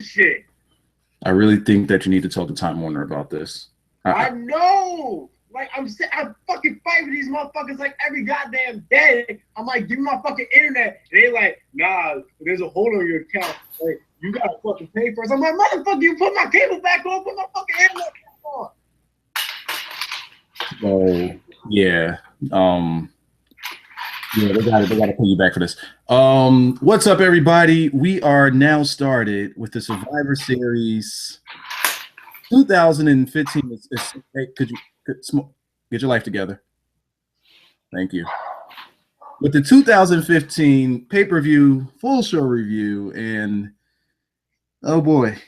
shit. I really think that you need to talk to Time Warner about this. I know. Like I fucking fight with these motherfuckers like every goddamn day. I'm like, give me my fucking internet. And they like, nah, there's a hole on your account. Like, you gotta fucking pay first. I'm like, motherfucker, you put my cable back on, put my fucking internet back on. Oh yeah. Yeah, they gotta pay you back for this. What's up, everybody? We are now started with the Survivor Series 2015. Hey, could you get your life together? Thank you. With the 2015 pay-per-view full show review, and oh boy,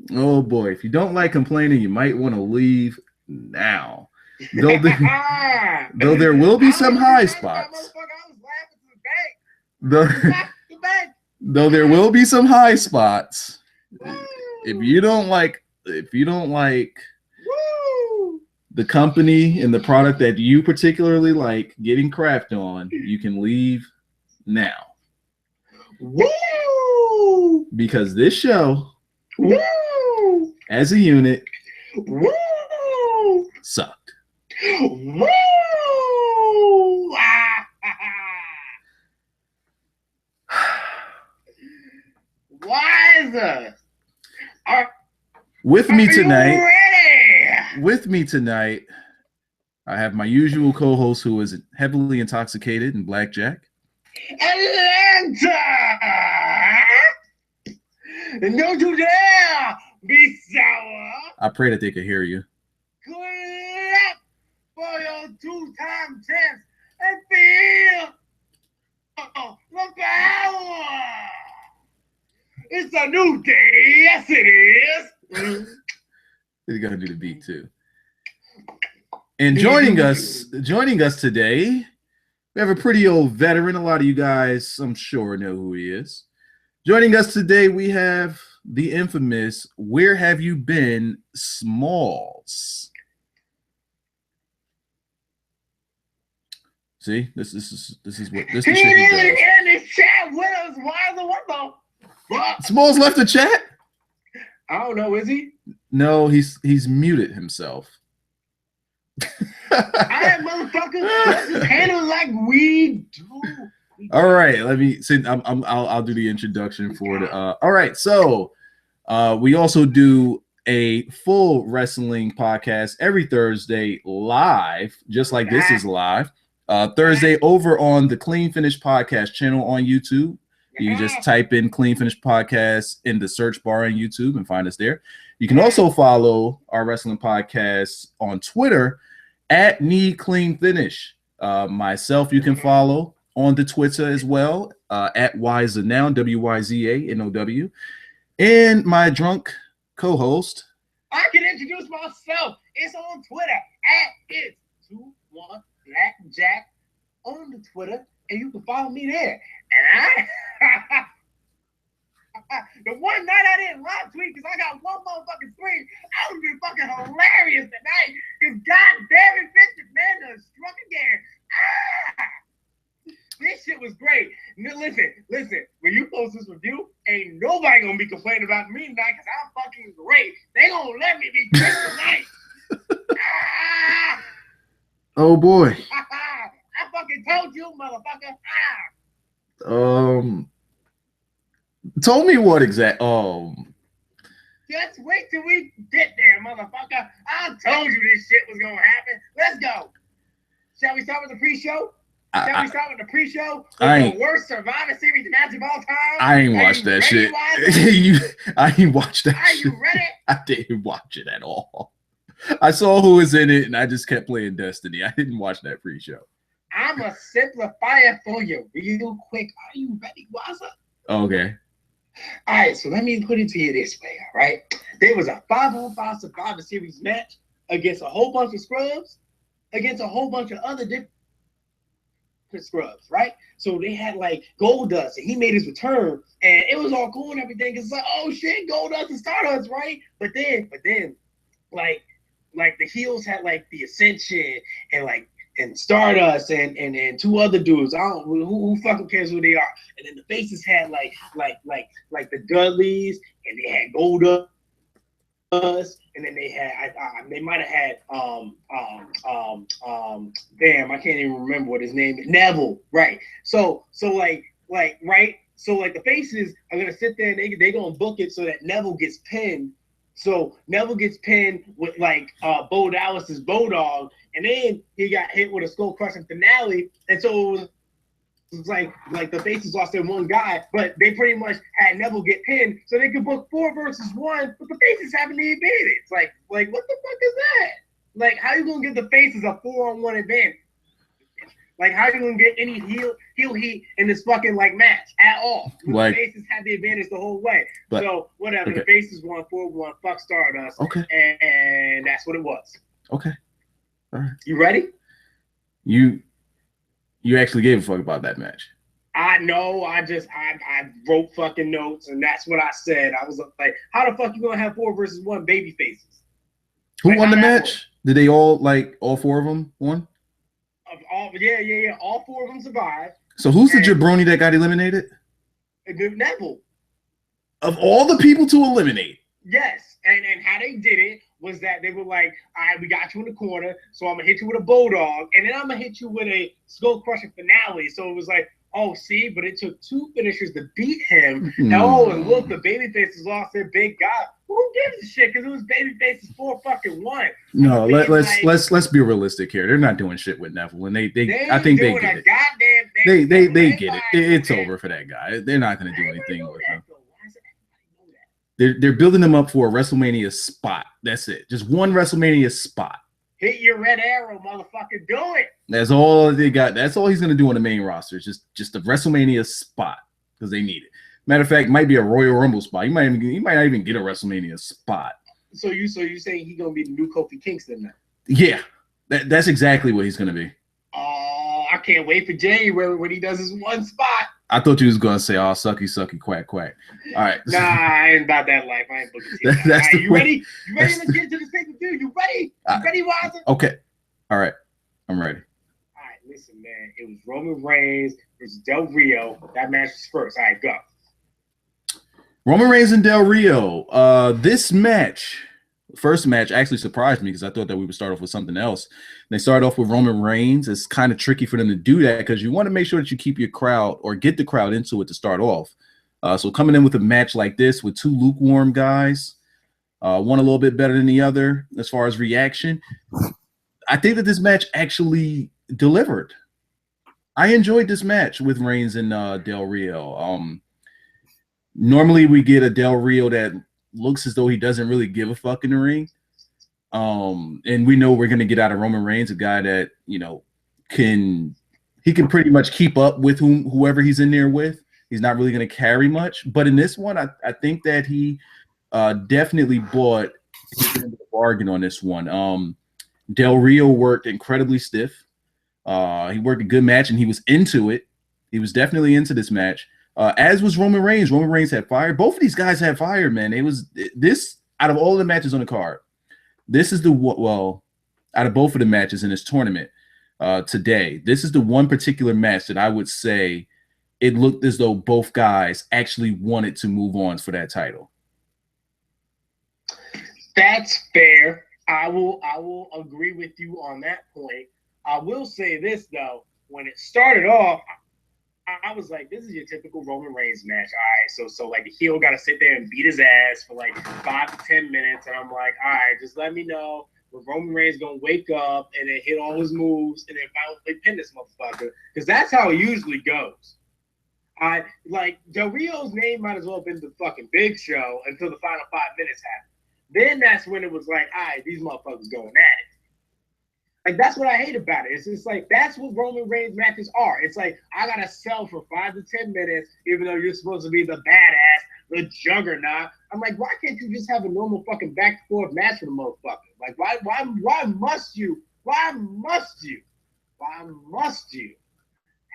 if you don't like complaining, you might want to leave now. Though there will be some high spots. Though there will be some high spots. If you don't like the company and the product that you particularly like getting crapped on, you can leave now. Woo! Because this show, woo, as a unit, woo, sucked. Woo! Wiser. With me tonight, I have my usual co-host who is heavily intoxicated in blackjack. Atlanta! And don't you dare be sour. I pray that they could hear you. Clap for your two-time champs and feel the power. It's a new day. Yes, it is. You gotta do the beat too. And joining us today, we have a pretty old veteran. A lot of you guys, I'm sure, know who he is. Joining us today, we have the infamous "Where Have You Been" Smalls. See, this is what this he is. He does. In this chat with us. What the fuck? Smalls left the chat. I don't know. Is he? No, he's muted himself. Alright, motherfucker. Let's just handle it like we do. All right, let me see. I'll do the introduction for it. All right, so we also do a full wrestling podcast every Thursday live, just like this is live. Thursday over on the Clean Finish Podcast channel on YouTube. You can just type in Clean Finish Podcast in the search bar on YouTube and find us there. You can also follow our wrestling podcast on Twitter at Need Clean Finish. Myself, you can follow on the Twitter as well at Wyzanow, WYZANOW. And my drunk co-host. I can introduce myself. It's on Twitter at It's21Blackjack on the Twitter, and you can follow me there. And the one night I didn't live tweet because I got one motherfucking screen, I would be fucking hilarious tonight. Because goddamn it, Mr. Man done struck again. This shit was great. Listen. When you post this review, ain't nobody gonna be complaining about me tonight because I'm fucking great. They gonna let me be great tonight. Oh boy. I fucking told you, motherfucker. Told me what exact? Just wait till we get there, motherfucker. I told you this shit was gonna happen. Let's go. Shall we start with the pre-show? Shall we start with the pre-show? The worst Survivor Series match of all time? I ain't watched that shit. I ain't watched that shit. Are you ready? I didn't watch it at all. I saw who was in it, and I just kept playing Destiny. I didn't watch that pre-show. I'm going to simplify it for you real quick. Are you ready, Waza? Okay. All right, so let me put it to you this way, all right? There was a 5-on-5 Survivor Series match against a whole bunch of scrubs, against a whole bunch of other different scrubs, right? So they had like Goldust, and he made his return, and it was all cool and everything. It's like, oh shit, Goldust and Stardust, right? But then, like the heels had like the Ascension and like and Stardust and two other dudes. I don't who fucking cares who they are. And then the faces had like the Dudleys, and they had Goldust, and then they had they might have had damn, I can't even remember what his name is. Neville, right? So like right. So like the faces are gonna sit there and they gonna book it so that Neville gets pinned. So Neville gets pinned with like Bo Dallas's Bodog, and then he got hit with a skull crushing finale. And so it was like the faces lost their one guy, but they pretty much had Neville get pinned so they could book 4 versus 1, but the faces having the advantage. Like what the fuck is that? Like, how you gonna give the faces a 4-on-1 advantage? Like, how you gonna get any heel heat in this fucking like match at all? Like, the faces had the advantage the whole way. But, so whatever, okay. The faces won 4-1. Fuck Stardust. Okay. And that's what it was. Okay. All right. You ready? You actually gave a fuck about that match. I know. I wrote fucking notes, and that's what I said. I was like, how the fuck you gonna have 4 versus 1 baby faces? Who won the match? Did they all 4 of them won? Yeah. All 4 of them survived. So who's the jabroni that got eliminated? Neville. Of all the people to eliminate. Yes. And how they did it was that they were like, all right, we got you in the corner, so I'm gonna hit you with a bulldog, and then I'm gonna hit you with a skull crushing finale. So it was like, oh, see, but it took 2 finishers to beat him. And look, the babyfaces lost their big guy. Who gives a shit? Because it was babyfaces 4-1. No, let's be realistic here. They're not doing shit with Neville, and they I think they get it. They get it. It's over for that guy. They're not gonna do anything with him. They're building them up for a WrestleMania spot. That's it. Just one WrestleMania spot. Hit your red arrow, motherfucker. Do it. That's all they got. That's all he's gonna do on the main roster. It's just a WrestleMania spot because they need it. Matter of fact, it might be a Royal Rumble spot. He might not even get a WrestleMania spot. So you saying he's gonna be the new Kofi Kingston now? Yeah, that's exactly what he's gonna be. Oh, I can't wait for January when he does his one spot. I thought you was gonna say, "Oh, sucky, quack, quack." All right. Nah, I ain't about that life. I ain't booking that's right, the you ready? You ready? Let's get to the second dude. You ready? You ready, Wiser? Okay. All right. I'm ready. All right. Listen, man. It was Roman Reigns versus Del Rio. That match was first. All right, go. Roman Reigns and Del Rio. This match, first match, actually surprised me because I thought that we would start off with something else. They started off with Roman Reigns. It's kind of tricky for them to do that because you want to make sure that you keep your crowd or get the crowd into it to start off. So coming in with a match like this with 2 lukewarm guys, one a little bit better than the other as far as reaction, I think that this match actually delivered. I enjoyed this match with Reigns and Del Rio. Normally we get a Del Rio that looks as though he doesn't really give a fuck in the ring. And we know we're going to get out of Roman Reigns, a guy that, can pretty much keep up with whoever he's in there with. He's not really going to carry much. But in this one, I think that he definitely bought his end of the bargain on this one. Del Rio worked incredibly stiff. He worked a good match, and he was into it. He was definitely into this match. As was Roman Reigns. Roman Reigns had fire. Both of these guys had fire, man. It was this out of all the matches on the card. This is out of both of the matches in this tournament today, this is the one particular match that I would say it looked as though both guys actually wanted to move on for that title. That's fair. I will agree with you on that point. I will say this though, when it started off, I was like, this is your typical Roman Reigns match. All right, so like the heel got to sit there and beat his ass for like 5 to 10 minutes, and I'm like, all right, just let me know when Roman Reigns gonna wake up and then hit all his moves and then finally pin this motherfucker, because that's how it usually goes. I like Del Rio's name might as well have been the fucking Big Show until the final 5 minutes happened. Then that's when it was like, all right, these motherfuckers going at it. Like, that's what I hate about it. It's just like, that's what Roman Reigns matches are. It's like, I got to sell for 5 to 10 minutes, even though you're supposed to be the badass, the juggernaut. I'm like, why can't you just have a normal fucking back and forth match with a motherfucker? Like, why must you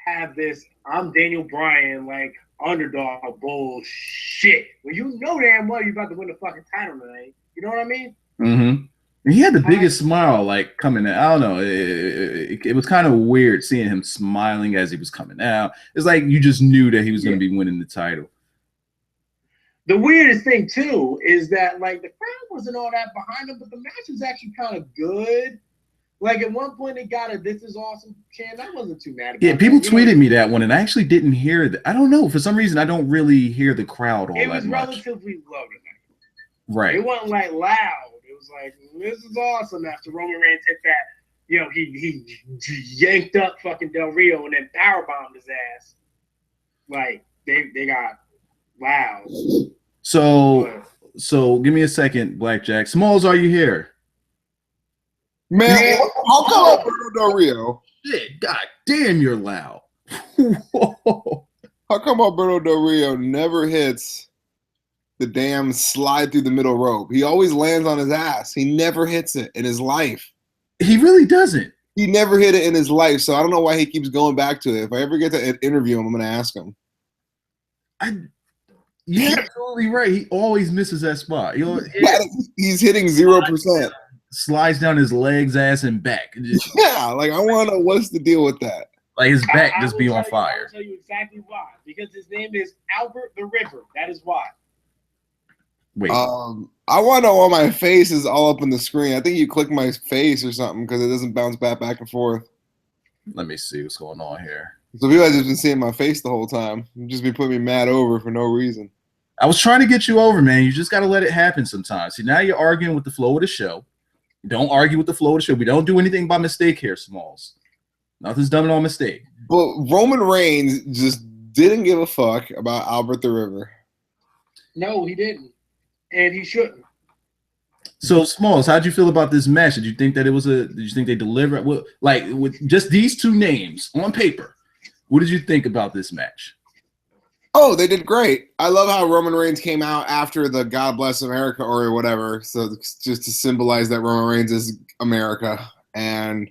have this I'm Daniel Bryan, like, underdog bullshit? Well, you know damn well you're about to win the fucking title tonight. You know what I mean? Mm-hmm. And he had the biggest smile, like coming out. I don't know. It was kind of weird seeing him smiling as he was coming out. It's like you just knew that he was going to be winning the title. The weirdest thing too is that like the crowd wasn't all that behind him, but the match was actually kind of good. Like at one point they got a "This is awesome" chant. I wasn't too mad about it. Yeah, people tweeted me that one, and I actually didn't hear that. I don't know. For some reason, I don't really hear the crowd all that much. It was relatively low tonight. Right. It wasn't like loud. It was like, "This is awesome." After Roman Reigns hit that, he yanked up fucking Del Rio and then powerbombed his ass. Like they got loud. So give me a second, Blackjack. Smalls, are you here? Man, how come Alberto Del Rio? Shit, god damn, you're loud. How come Alberto Del Rio never hits the damn slide through the middle rope? He always lands on his ass. He never hits it in his life. He really doesn't. He never hit it in his life, so I don't know why he keeps going back to it. If I ever get to interview him, I'm going to ask him. You're absolutely right. He always misses that spot. He's hitting 0%. Slides down his legs, ass, and back. Yeah, like I want to know what's the deal with that. Like his back just be on fire. I'll tell you exactly why. Because his name is Albert the River. That is why. Wait. I want to know why my face is all up on the screen. I think you click my face or something because it doesn't bounce back and forth. Let me see what's going on here. So people have just been seeing my face the whole time. You just be putting me mad over for no reason. I was trying to get you over, man. You just got to let it happen sometimes. See, now you're arguing with the flow of the show. Don't argue with the flow of the show. We don't do anything by mistake here, Smalls. Nothing's done on mistake. But Roman Reigns just didn't give a fuck about Albert the River. No, he didn't. And he shouldn't. So, Smalls, how'd you feel about this match? Did you think that did you think they delivered? Well, like, with just these two names on paper, what did you think about this match? Oh, they did great. I love how Roman Reigns came out after the God Bless America or whatever. So just to symbolize that Roman Reigns is America. And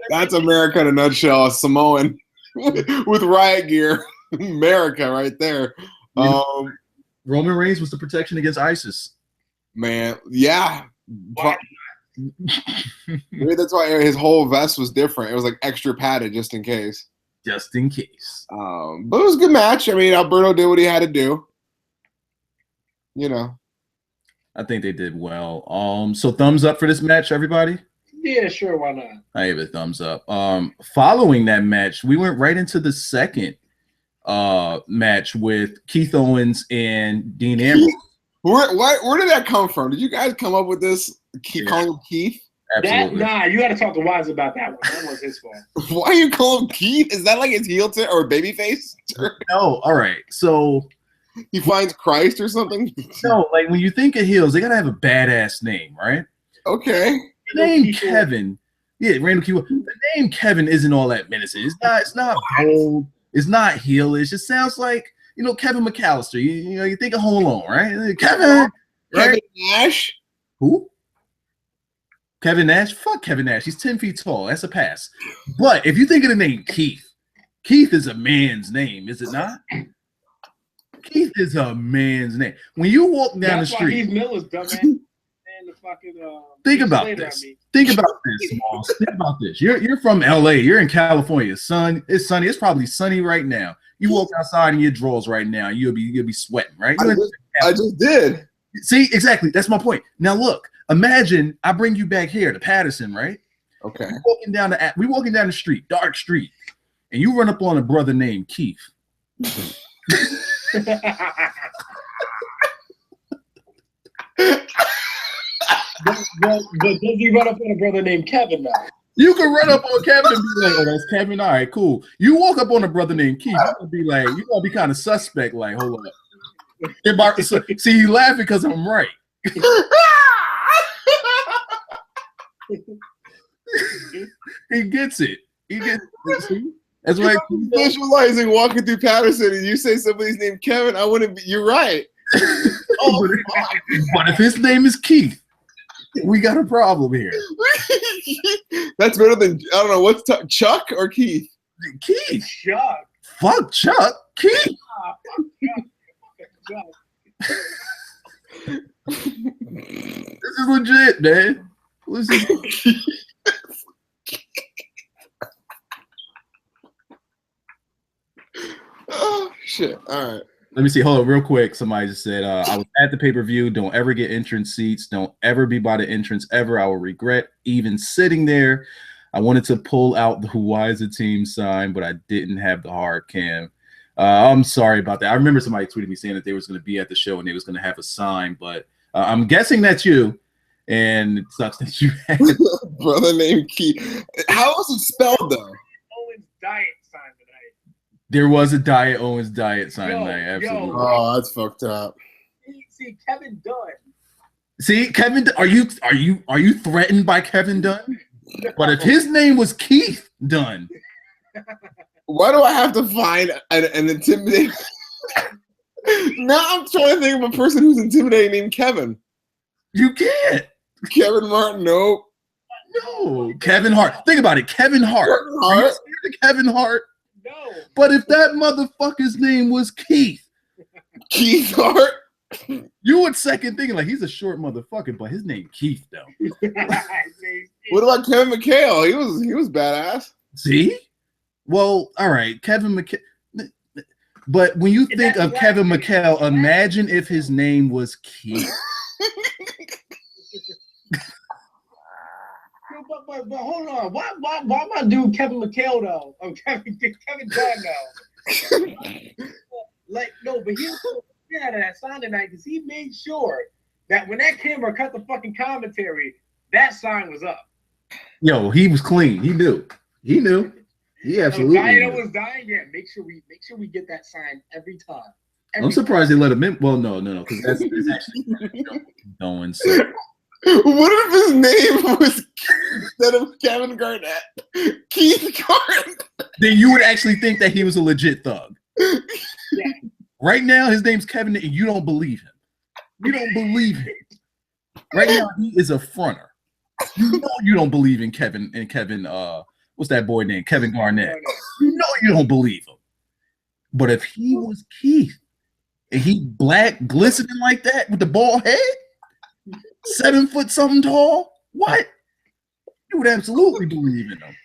that's America in a nutshell. A Samoan with riot gear. America right there. Roman Reigns was the protection against ISIS. Man, yeah. Maybe that's why his whole vest was different. It was like extra padded just in case. Just in case. But it was a good match. I mean, Alberto did what he had to do. You know. I think they did well. So thumbs up for this match, everybody? Yeah, sure, why not? I gave it a thumbs up. Following that match, we went right into the second match with Keith Owens and Dean Ambrose. Where did that come from? Did you guys come up with this? Calling him Keith? Absolutely. You got to talk to Wise about that one. That was his fault. Why you call him Keith? Is that like his heel turn or babyface? No, all right. So he finds Christ or something? No, like when you think of heels, they gotta have a badass name, right? Okay. The name Kevin. Yeah, Randall Keyword. The name Kevin isn't all that menacing. It's not bold. It's not heelish. It sounds like, Kevin McAllister. You think of Home Alone, right? Kevin. Kevin Nash? Who? Kevin Nash? Fuck Kevin Nash. He's 10 feet tall. That's a pass. But if you think of the name Keith, Keith is a man's name, is it not? Keith is a man's name. When you walk down the street. Keith Miller's dumbass. And the fucking, think about this. Think about this, Smalls. Think about this. You're from LA. You're in California. It's sunny. It's probably sunny right now. You walk outside in your drawers right now. You'll be sweating, right? I just did. See, exactly. That's my point. Now look. Imagine I bring you back here to Patterson, right? Okay. We walking down the street, dark street, and you run up on a brother named Keith. but does he run up on a brother named Kevin now? You can run up on Kevin and be like, "Oh, that's Kevin. All right, cool." You walk up on a brother named Keith, you're gonna be kind of suspect. Like, hold up. See, you laughing because I'm right. He gets it. That's why visualizing walking through Patterson and you say somebody's named Kevin, I wouldn't be. You're right. But if his name is Keith, we got a problem here. That's better than, I don't know, what's Chuck or Keith? Keith. Chuck. Fuck Chuck. Keith. Fuck Chuck. legit, man. This is Oh shit! All right. Let me see. Hold on, real quick. Somebody just said, "I was at the pay-per-view. Don't ever get entrance seats. Don't ever be by the entrance ever. I will regret even sitting there. I wanted to pull out the Why is the team sign, but I didn't have the hard cam. I'm sorry about that. I remember somebody tweeted me saying that they was going to be at the show and they was going to have a sign, but I'm guessing that's you, and it sucks that you had brother named Keith. How was it spelled though? Owens diet sign tonight. There was a Diet Owens diet sign tonight. Absolutely. Oh, that's fucked up. See, Kevin Dunn. See, Kevin, are you threatened by Kevin Dunn? But if his name was Keith Dunn, why do I have to find an intimidating? Now I'm trying to think of a person who's intimidating named Kevin. you can't. Kevin Martin, nope. No, Kevin Hart. Think about it, Kevin Hart. Kevin Are you Hart? scared of Kevin Hart? No. But if that motherfucker's name was Keith, Keith Hart. you would second thinking like he's a short motherfucker, but his name Keith though. What about Kevin McHale? He was badass. See? Well, all right, Kevin McHale. But when you think of Kevin McHale, imagine if his name was Keith. But hold on. Why my dude Kevin McHale though? Oh, Kevin Dunn though. Like no, but he was so out of that sign tonight because he made sure that when that camera cut the fucking commentary, that sign was up. Yo, he was clean. He knew. He absolutely. Wyatt was dying. Yeah, make sure we get that sign every time. I'm surprised they let him in. Well, no, because that's actually going. So. What if his name was instead of Kevin Garnett, Keith Garnett? Then you would actually think that he was a legit thug. Yeah. Right now, his name's Kevin, and you don't believe him. You don't believe him. Right now, he is a fronter. You know you don't believe in Kevin. What's that boy name? Kevin Garnett. You know you don't believe him. But if he was Keith, and he black, glistening like that with the bald head, 7 foot something tall, what? You would absolutely believe in him.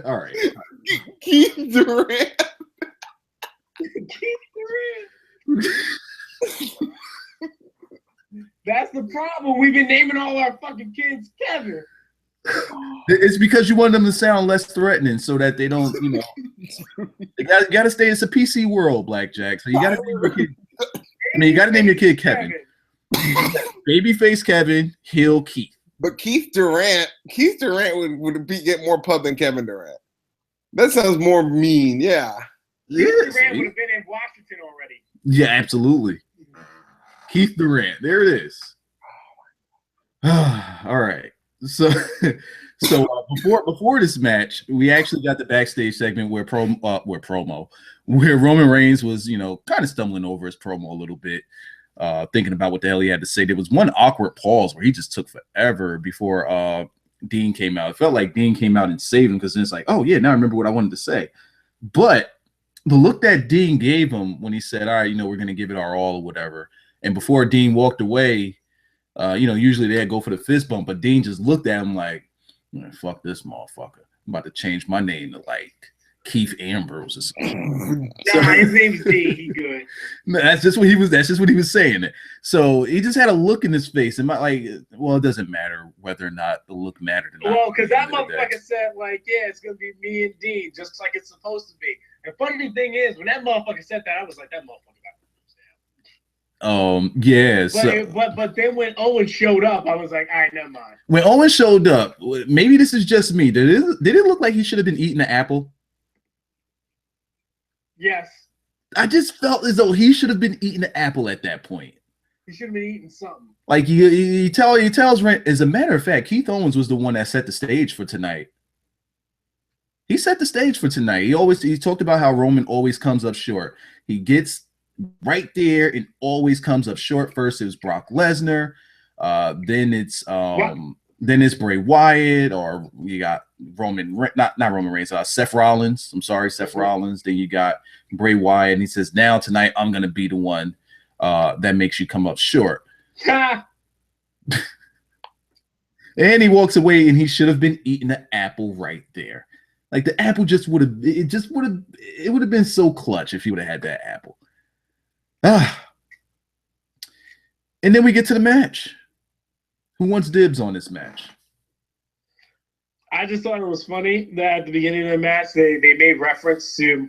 All right. Keith Durant. Keith Durant. That's the problem. We've been naming all our fucking kids Kevin. It's because you want them to sound less threatening so that they don't, you gotta stay. It's a PC world, Blackjack. So you gotta name your kid. You gotta name your kid Kevin. Babyface Kevin, heel Keith. But Keith Durant would get more pub than Kevin Durant. That sounds more mean, yeah. Keith Durant would have been in Washington already. Yeah, absolutely. Keith Durant. There it is. All right. So before this match, we actually got the backstage segment where Roman Reigns was, kind of stumbling over his promo a little bit, thinking about what the hell he had to say. There was one awkward pause where he just took forever before Dean came out. It felt like Dean came out and saved him because it's like, oh yeah, now I remember what I wanted to say. But the look that Dean gave him when he said, all right, we're gonna give it our all or whatever. And before Dean walked away, usually they'd go for the fist bump, but Dean just looked at him like, fuck this motherfucker. I'm about to change my name to like Keith Ambrose or something. His name's Dean. He good. That's just what he was saying. So he just had a look in his face. And it doesn't matter whether or not the look mattered or not. Well, because that motherfucker said, it's going to be me and Dean, just like it's supposed to be. And funny thing is, when that motherfucker said that, I was like, that motherfucker got yeah. But then when Owens showed up, I was like, all right, never mind. When Owens showed up, maybe this is just me. Did it look like he should have been eating an apple? Yes. I just felt as though he should have been eating an apple at that point. He should have been eating something. Like he tells Rand. As a matter of fact, Keith Owens was the one that set the stage for tonight. He set the stage for tonight. He talked about how Roman always comes up short. He gets right there and always comes up short. First it was Brock Lesnar, then it's Bray Wyatt, or you got not Roman Reigns, Seth Rollins. I'm sorry, Seth Rollins. Then you got Bray Wyatt, and he says, now tonight I'm gonna be the one that makes you come up short. And he walks away, and he should have been eating the apple right there. Like the apple it would have been so clutch if he would have had that apple. And then we get to the match. Who wants dibs on this match? I just thought it was funny that at the beginning of the match, they made reference to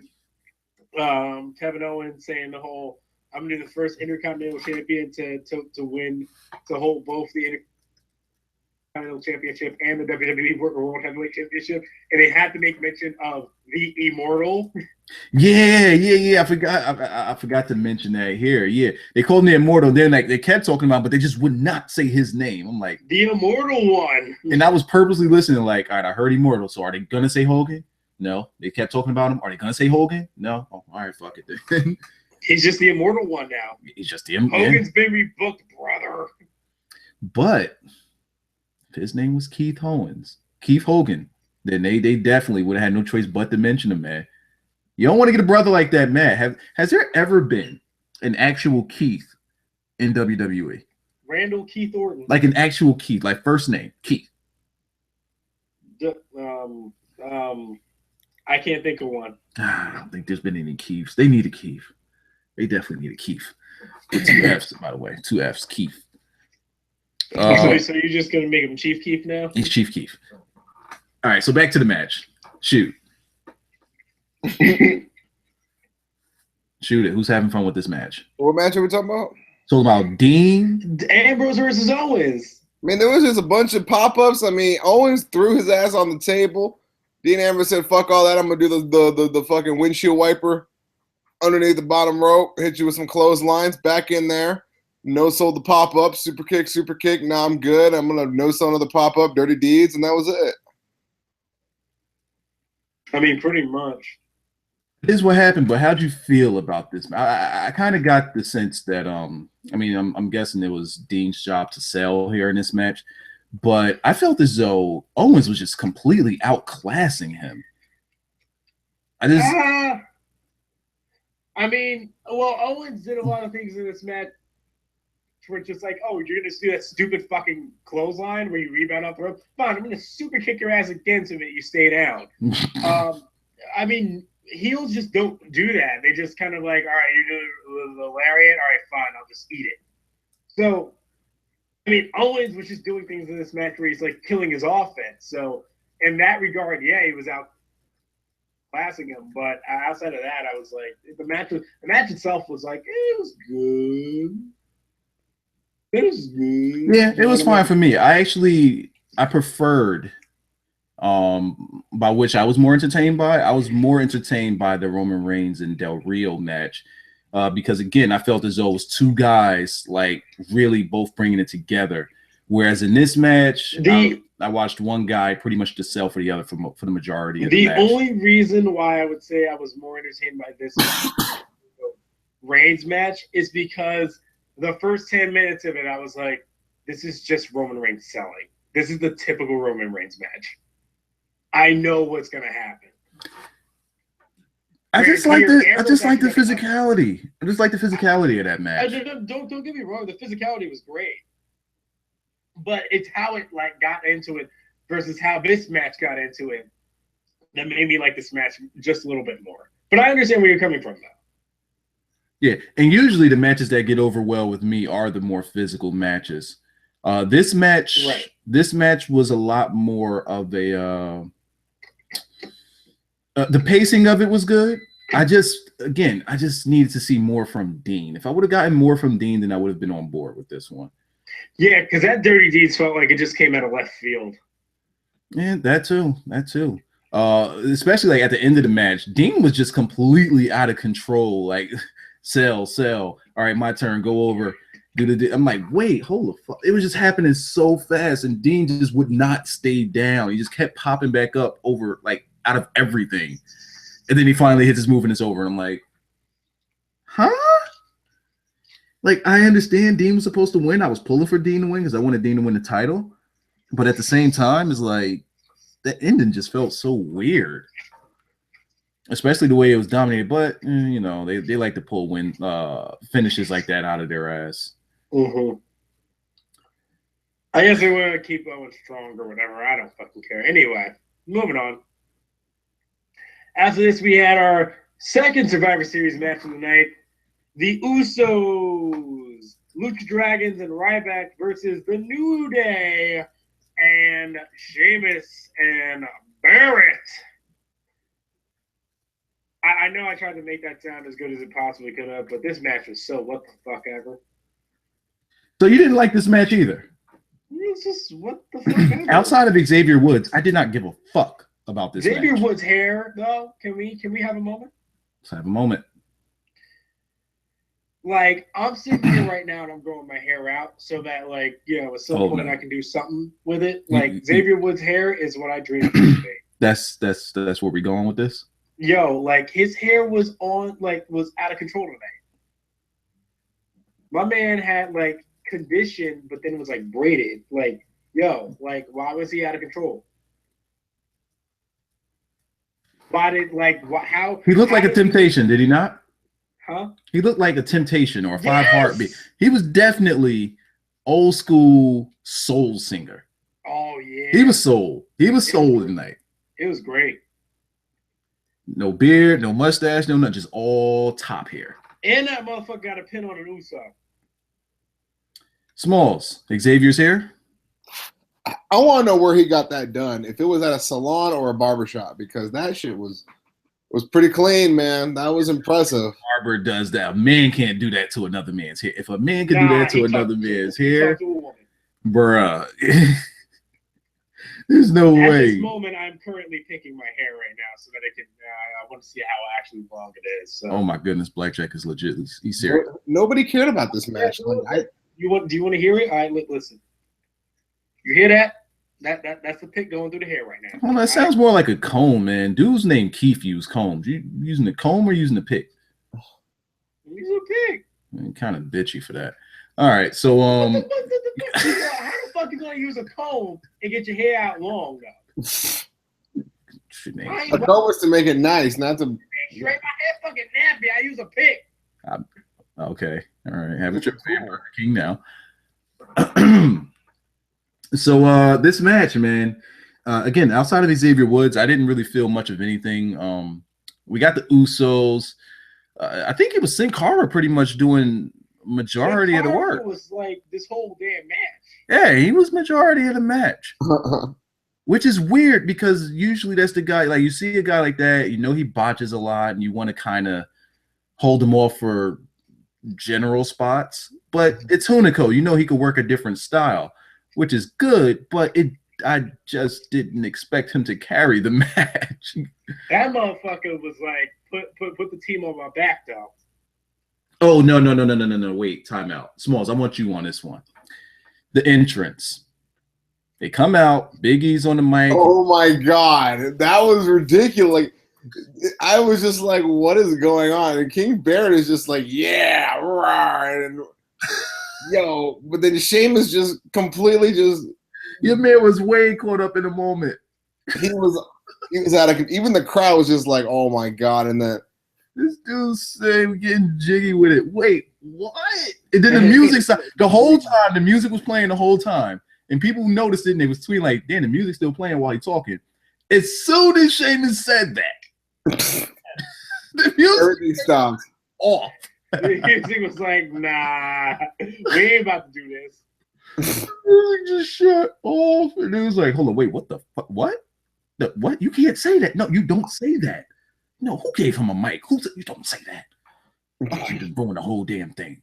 Kevin Owens saying the whole, I'm going to be the first Intercontinental Champion to win, to hold both the Intercontinental Championship and the WWE World Heavyweight Championship. And they had to make mention of the Immortal. Yeah. I forgot to mention that here. Yeah, they called him the Immortal. Then they kept talking about, but they just would not say his name. I'm like, the Immortal one. And I was purposely listening. Like, all right, I heard Immortal. So are they gonna say Hogan? No. They kept talking about him. Are they gonna say Hogan? No. Oh, all right, fuck it. Then. He's just the Immortal one now. He's just the Immortal. Hogan's been rebooked, brother. But if his name was Keith Hogan, then they definitely would have had no choice but to mention him, man. You don't want to get a brother like that, man. Has there ever been an actual Keith in WWE? Randall Keith Orton. Like an actual Keith, like first name, Keith. I can't think of one. I don't think there's been any Keiths. They need a Keith. They definitely need a Keith. With 2 F's, by the way. 2 F's, Keith. So you're just going to make him Chief Keith now? He's Chief Keith. All right, so back to the match. Shoot. Shoot it. Who's having fun with this match? What match are we talking about? Talking about Dean. Ambrose versus Owens. I mean, there was just a bunch of pop-ups. I mean, Owens threw his ass on the table. Dean Ambrose said, fuck all that. I'm going to do the fucking windshield wiper underneath the bottom rope. Hit you with some clotheslines. Back in there. No-sold the pop-up. Super kick. Now I'm good. I'm going to no-sell another pop-up. Dirty deeds. And that was it. I mean, pretty much. Here's what happened, but how'd you feel about this? I kind of got the sense that I'm guessing it was Dean's job to sell here in this match, but I felt as though Owens was just completely outclassing him. Owens did a lot of things in this match where it's just like, oh, you're gonna do that stupid fucking clothesline where you rebound off the rope. Fine, I'm gonna super kick your ass again so that you stay down. Heels just don't do that. They just kind of like, all right, you do the lariat. All right, fine, I'll just eat it. So, Owens was just doing things in this match where he's like killing his offense. So, in that regard, yeah, he was out classing him. But outside of that, I was like, the match itself was like, it was good. It was good. Yeah, it was fine for me. I preferred. By which I was more entertained by. I was more entertained by the Roman Reigns and Del Rio match because, again, I felt as though it was 2 guys like really both bringing it together. Whereas in this match, I watched one guy pretty much just sell for the other for the majority of the match. The only reason why I would say I was more entertained by this Reigns match is because the first 10 minutes of it, I was like, this is just Roman Reigns selling. This is the typical Roman Reigns match. I know what's gonna happen. I just like the physicality. I just like the physicality of that match. Don't get me wrong. The physicality was great, but it's how it like got into it versus how this match got into it that made me like this match just a little bit more. But I understand where you're coming from, though. Yeah, and usually the matches that get over well with me are the more physical matches. This match was a lot more of a. The pacing of it was good. I just needed to see more from Dean. If I would have gotten more from Dean, then I would have been on board with this one. Yeah, because that Dirty Deeds felt like it just came out of left field. Yeah, that too. Especially like at the end of the match, Dean was just completely out of control. Like, sell. All right, my turn. Go over. I'm like, wait, hold the fuck. It was just happening so fast, and Dean just would not stay down. He just kept popping back up over like out of everything. And then he finally hits his move and it's over. And I'm like, huh? Like, I understand Dean was supposed to win. I was pulling for Dean to win because I wanted Dean to win the title. But at the same time, it's like that ending just felt so weird. Especially the way it was dominated. But, they like to pull finishes like that out of their ass. Mm-hmm. I guess they want to keep Owens strong or whatever. I don't fucking care. Anyway, moving on. After this, we had our second Survivor Series match of the night. The Usos, Lucha Dragons, and Ryback versus the New Day and Sheamus and Barrett. I know I tried to make that sound as good as it possibly could have, but this match was so what the fuck ever. So you didn't like this match either? It's just what the fuck ever. Outside of Xavier Woods, I did not give a fuck about this Xavier match. Woods' hair, though, can we have a moment? Let's have a moment. Like, I'm sitting here right now and I'm growing my hair out so that, like, you know, at some point I can do something with it. Like, Xavier Woods' hair is what I dream of being. That's where we're going with this? Yo, like, his hair was out of control today. My man had, like, condition, but then it was, like, braided. Like, yo, like, why was he out of control? Why did, like, how? He looked like a temptation, did he not? Huh? He looked like a Temptation or a Five Heartbeat. He was definitely old school soul singer. Oh, yeah. He was soul. He was soul tonight. It was great. No beard, no mustache, no nothing, just all top hair. And that motherfucker got a pin on an Uso. Smalls, Xavier's hair? I want to know where he got that done. If it was at a salon or a barbershop, because that shit was pretty clean, man. That was impressive. Harper does that. A man can't do that to another man's hair. If a man can do that to another man's hair, bruh, there's no way. At this moment, I'm currently picking my hair right now so that I want to see how actually long it is. So. Oh my goodness, Blackjack is legit. He's serious. Nobody cared about this match. Do you want to hear it? All right, listen. You hear that? That's the pick going through the hair right now. Well, that sounds more like a comb, man. Dude's named Keith used combs. You using the comb or using the pick? Use a pick. Kind of bitchy for that. All right, so how the fuck you gonna use a comb and get your hair out long though? The goal was to make it nice, not to straight my hair fucking nappy. I use a pick. Okay, all right. Have it your favorite King now. So this match, man, again, outside of Xavier Woods, I didn't really feel much of anything. We got the Usos. I think it was Sin Cara pretty much doing majority of the work. It was like this whole damn match. Yeah, he was majority of the match. Which is weird because usually that's the guy, like you see a guy like that, you know he botches a lot and you want to kind of hold him off for general spots. But it's Hunico. You know he could work a different style, which is good, but I just didn't expect him to carry the match. That motherfucker was like, put the team on my back, though. Oh, no. Wait, time out. Smalls, I want you on this one. The entrance. They come out, Big E's on the mic. Oh, my God. That was ridiculous. Like, I was just like, what is going on? And King Barrett is just like, yeah, right. And yo, but then Sheamus just completely just. Your man was way caught up in the moment. He was out of. Even the crowd was just like, "Oh my God!" And that this dude's saying getting jiggy with it. Wait, what? And then the music, the whole time, the music was playing the whole time, and people noticed it. And they was tweeting like, "Damn, the music's still playing while he's talking." As soon as Sheamus said that, the music stopped off. The music was like, "Nah, we ain't about to do this." Just shut off, and it was like, "Hold on, wait, what the fuck? What? What? You can't say that. No, you don't say that. No, who gave him a mic? Who said you don't say that? Oh, you just ruined the whole damn thing."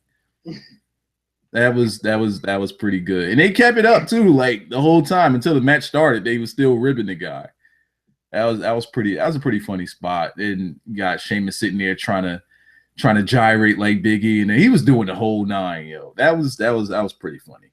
That was pretty good, and they kept it up too, like the whole time until the match started. They was still ribbing the guy. That was a pretty funny spot. And you got Sheamus sitting there trying to gyrate like Big E, and he was doing the whole nine. Yo, that was pretty funny.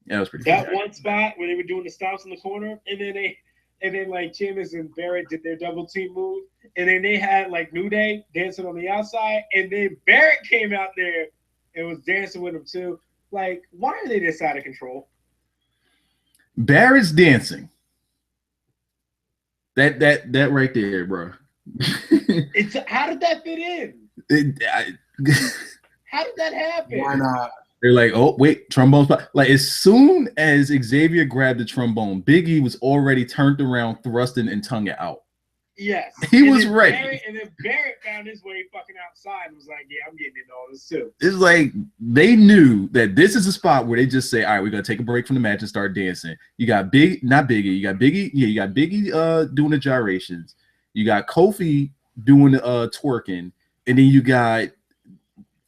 That was pretty funny. That one spot where they were doing the stops in the corner, and then like Sheamus and Barrett did their double team move, and then they had like New Day dancing on the outside, and then Barrett came out there and was dancing with him too. Like, why are they this out of control? Barrett's dancing. That right there, bro. How did that fit in? How did that happen? Why not? They're like, oh wait, trombone spot. Like as soon as Xavier grabbed the trombone, Big E was already turned around, thrusting and tongue it out. Yes. He was ready. And then Barrett found his way fucking outside and was like, yeah, I'm getting into all this too. It's like they knew that this is a spot where they just say, all right, we're gonna take a break from the match and start dancing. You got not Biggie, you got Biggie, yeah, you got Biggie doing the gyrations, you got Kofi doing twerking, and then you got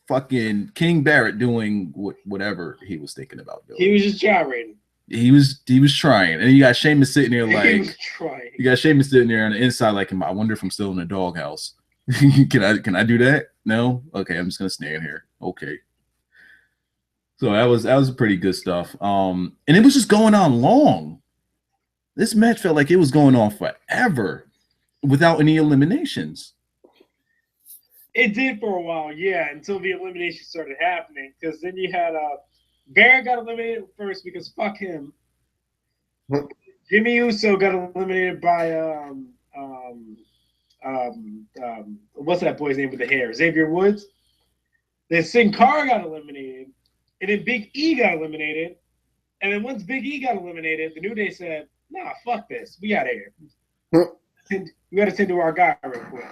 fucking King Barrett doing whatever he was thinking about doing. He was just gyrating. He was trying, and you got Sheamus sitting there like he was trying. You got Sheamus sitting there on the inside like, I wonder if I'm still in the doghouse. Can I do that? No? Okay, I'm just gonna stand here. Okay. So that was pretty good stuff. And it was just going on long. This match felt like it was going on forever without any eliminations. It did for a while, yeah, until the elimination started happening. Because then you had Barrett got eliminated first because fuck him. Jimmy Uso got eliminated by what's that boy's name with the hair? Xavier Woods. Then Sin Cara got eliminated, and then Big E got eliminated. And then once Big E got eliminated, the New Day said, "Nah, fuck this. We out of here. We got to tend to our guy real quick."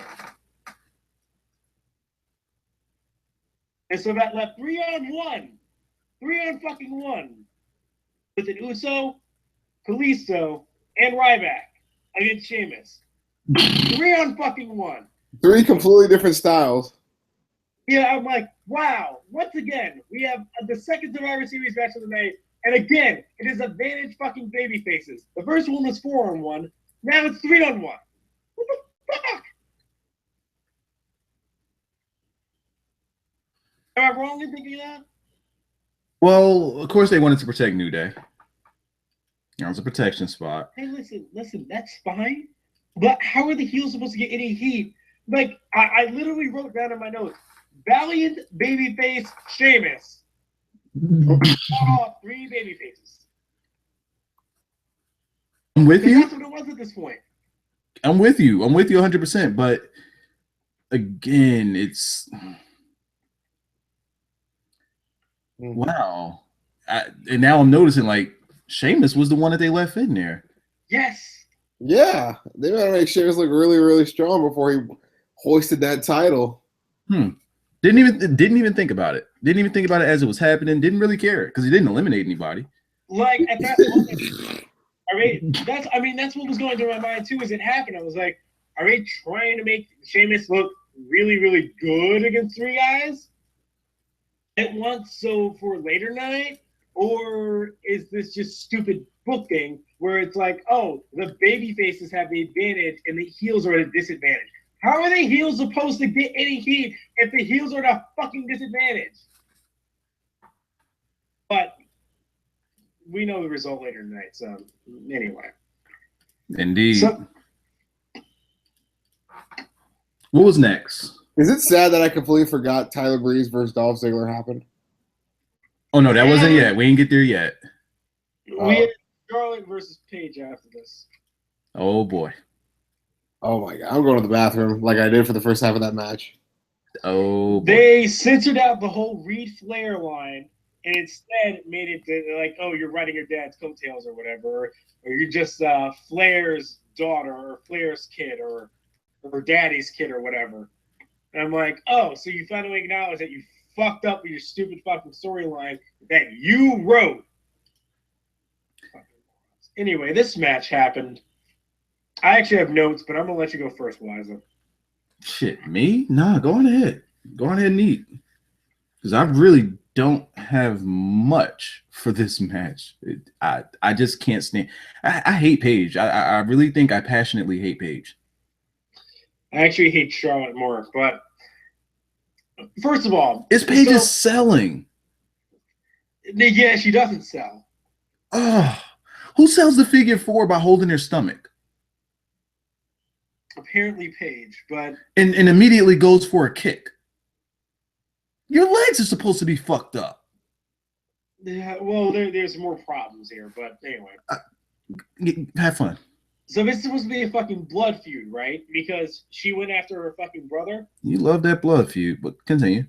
And so that left 3-on-1. 3-on-fucking-1. With an Uso, Kalisto, and Ryback against Sheamus. 3-on-fucking-1. 3 completely different styles. Yeah, I'm like, wow. Once again, we have the second Survivor Series match of the night. And again, it is advantage fucking baby faces. The first one was 4-on-1. Now it's 3-on-1. What the fuck? Am I wrong in thinking that? Well, of course they wanted to protect New Day. That was a protection spot. Hey, listen, that's fine. But how are the heels supposed to get any heat? Like, I literally wrote down in my notes, Valiant babyface Sheamus. 3 baby faces. I'm with you. That's what it was at this point. I'm with you 100%. But again, it's wow. And now I'm noticing like Sheamus was the one that they left in there. Yes. Yeah, they gotta make Sheamus look really, really strong before he hoisted that title. Didn't even think about it. Didn't even think about it as it was happening. Didn't really care because he didn't eliminate anybody. Like at that moment, that's what was going through my mind too as it happened. I was like, are they trying to make Sheamus look really, really good against 3 guys at once? So for later night, or is this just stupid booking where it's like, oh, the baby faces have the advantage and the heels are at a disadvantage? How are the heels supposed to get any heat if the heels are at a fucking disadvantage? But we know the result later tonight, so anyway. Indeed. So, what was next? Is it sad that I completely forgot Tyler Breeze versus Dolph Ziggler happened? Oh, no, that wasn't yet. We didn't get there yet. We had Charlotte versus Paige after this. Oh, boy. Oh, my God. I'm going to the bathroom like I did for the first half of that match. Oh, boy. They censored out the whole Reed Flair line and instead made it like, oh, you're riding your dad's coattails or whatever, or you're just Flair's daughter or Flair's kid or daddy's kid or whatever. And I'm like, oh, so you finally acknowledge that you fucked up with your stupid fucking storyline that you wrote. Anyway, this match happened. I actually have notes, but I'm going to let you go first, Liza. Shit, me? Nah, go on ahead. Go on ahead and eat. Because I really don't have much for this match. I just can't stand. I hate Paige. I really think I passionately hate Paige. I actually hate Charlotte more, but first of all, is Paige is selling? Yeah, she doesn't sell. Oh, who sells the figure 4 by holding their stomach? Apparently Paige, but and immediately goes for a kick. Your legs are supposed to be fucked up. Yeah, well, there's more problems here, but anyway. Have fun. So this is supposed to be a fucking blood feud, right? Because she went after her fucking brother. You love that blood feud, but continue.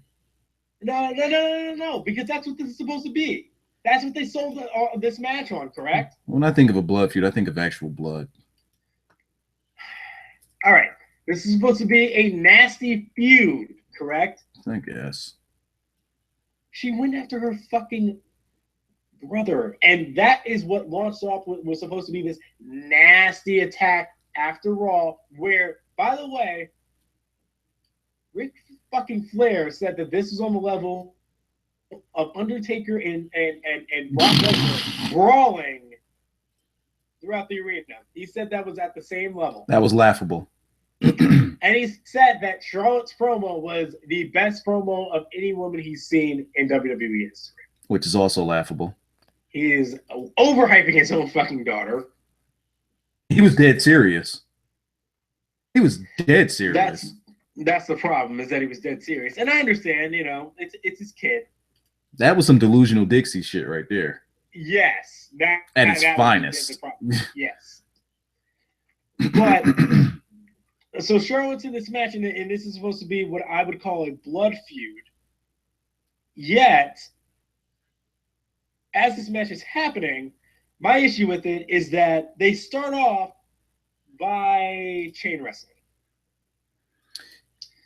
No, because that's what this is supposed to be. That's what they sold this match on, correct? When I think of a blood feud, I think of actual blood. All right. This is supposed to be a nasty feud, correct? I guess. She went after her fucking brother. And that is what launched off what was supposed to be this nasty attack after Raw, where, by the way, Ric fucking Flair said that this is on the level of Undertaker and Brock Lesnar brawling throughout the arena. He said that was at the same level. That was laughable. And he said that Charlotte's promo was the best promo of any woman he's seen in WWE history. Which is also laughable. He is overhyping his own fucking daughter. He was dead serious. He was dead serious. That's the problem, is that he was dead serious. And I understand, you know, it's his kid. That was some delusional Dixie shit right there. Yes. At its finest. Yes. But so Charlotte's in this match, and this is supposed to be what I would call a blood feud. Yet, as this match is happening, my issue with it is that they start off by chain wrestling.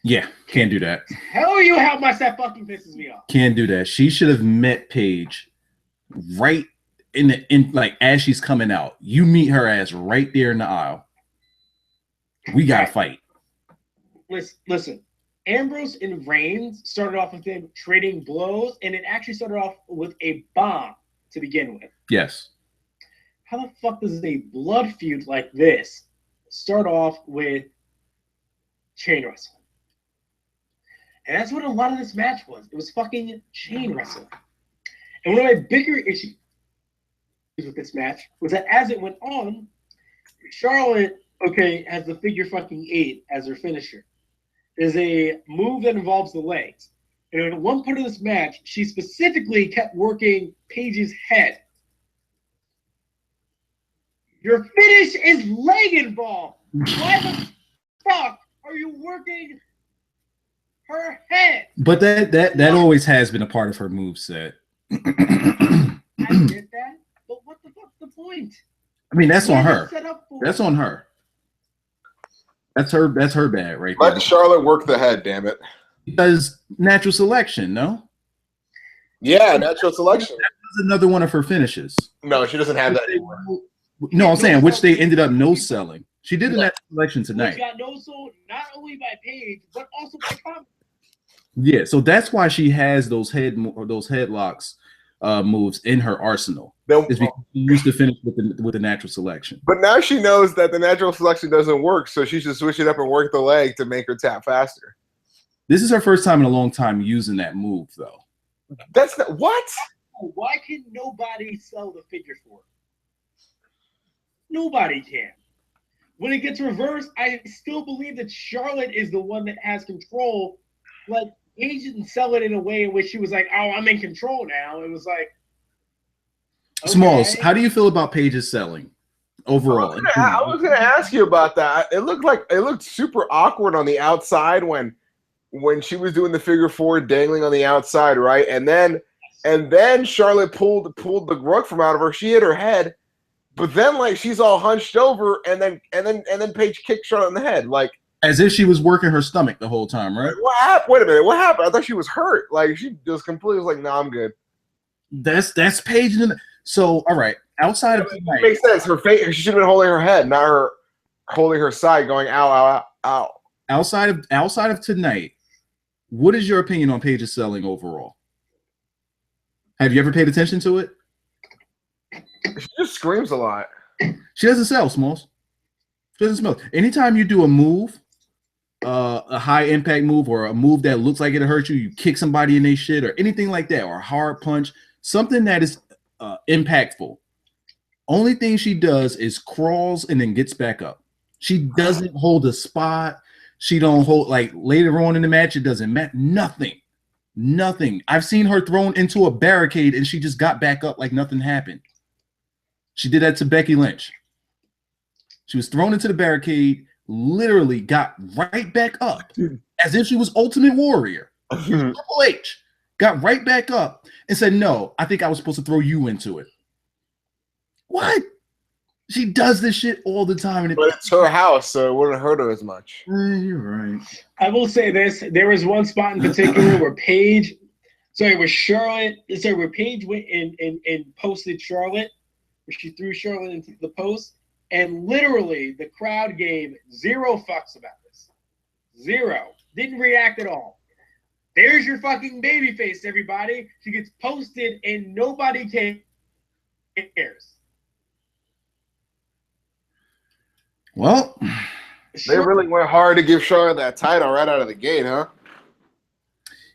Yeah, can't do that. Tell you how much that fucking pisses me off. Can't do that. She should have met Paige right in like as she's coming out. You meet her ass right there in the aisle. We gotta fight. Listen. Ambrose and Reigns started off with them trading blows, and it actually started off with a bomb to begin with. Yes. How the fuck does a blood feud like this start off with chain wrestling? And that's what a lot of this match was. It was fucking chain wrestling. And one of my bigger issues with this match was that as it went on, Charlotte, has the figure fucking 8 as her finisher. There's a move that involves the legs. And in one part of this match, she specifically kept working Paige's head. Your finish is leg involved. Why the fuck are you working her head? But that always has been a part of her moveset. I get that, but what the fuck's the point? I mean, that's on her. That's on her. That's her bad right there. Let Charlotte work the head, damn it. Because natural selection, no? Yeah, natural selection. That's another one of her finishes. No, she doesn't have that anymore. No, I'm saying which they ended up no-selling. She did a natural selection tonight. She got no-sold not only by Paige, but also by Thomas. Yeah, so that's why she has those headlocks moves in her arsenal. It's because she used to finish with the natural selection. But now she knows that the natural selection doesn't work, so she should switch it up and work the leg to make her tap faster. This is her first time in a long time using that move, though. That's not what? Why can nobody sell the figure 4? Nobody can. When it gets reversed, I still believe that Charlotte is the one that has control. Like, Paige didn't sell it in a way in which she was like, "Oh, I'm in control now." It was like, okay. Smalls, how do you feel about Paige's selling overall? I was gonna ask you about that. It looked super awkward on the outside when she was doing the figure 4 dangling on the outside, right? And then Charlotte pulled the rug from out of her. She hit her head, but then like she's all hunched over, and then Paige kicked Charlotte in the head, like as if she was working her stomach the whole time, right? What happened? Wait a minute, what happened? I thought she was hurt. Like she just completely was like, "No, I'm good." That's Paige. So all right, outside of tonight, makes sense. Her face, she should have been holding her head, not her holding her side, going ow, ow, ow. Outside of tonight, what is your opinion on Paige's selling overall? Have you ever paid attention to it? She just screams a lot. She doesn't sell, Smalls. She doesn't smell. Anytime you do a move, a high impact move, or a move that looks like it'll hurt you, you kick somebody in their shit, or anything like that, or a hard punch, something that is impactful. Only thing she does is crawls and then gets back up. She doesn't hold a spot. She don't hold, like later on in the match, it doesn't matter. Nothing. I've seen her thrown into a barricade and she just got back up like nothing happened. She did that to Becky Lynch. She was thrown into the barricade, literally got right back up as if she was Ultimate Warrior. Triple H. got right back up, and said, "No, I think I was supposed to throw you into it." What? She does this shit all the time. But it's her house, so it wouldn't hurt her as much. You're right. I will say this: there was one spot in particular where Paige, where Paige went and posted Charlotte, where she threw Charlotte into the post, and literally the crowd gave zero fucks about this. Zero. Didn't react at all. There's your fucking babyface, everybody. She gets posted and nobody cares. Well, they really went hard to give Charlotte that title right out of the gate, huh?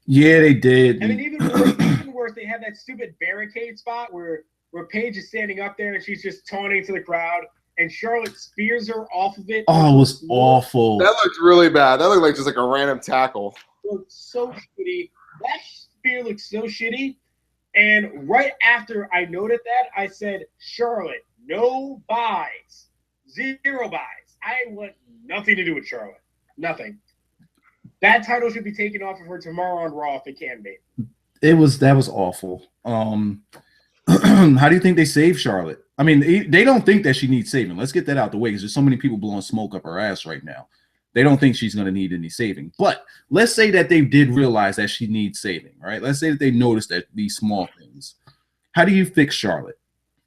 Yeah, they did. I mean, even worse, they have that stupid barricade spot where Paige is standing up there and she's just taunting to the crowd, and Charlotte spears her off of it. Oh, it was awful. That looked really bad. That looked like just like a random tackle. It looked so shitty. That spear looked so shitty. And right after I noted that, I said, Charlotte, no buys. Zero buys. I want nothing to do with Charlotte. Nothing. That title should be taken off of her tomorrow on Raw if it can be. That was awful. How do you think they saved Charlotte? I mean, they don't think that she needs saving. Let's get that out the way because there's so many people blowing smoke up her ass right now. They don't think she's going to need any saving. But let's say that they did realize that she needs saving, right? Let's say that they noticed that these small things. How do you fix Charlotte?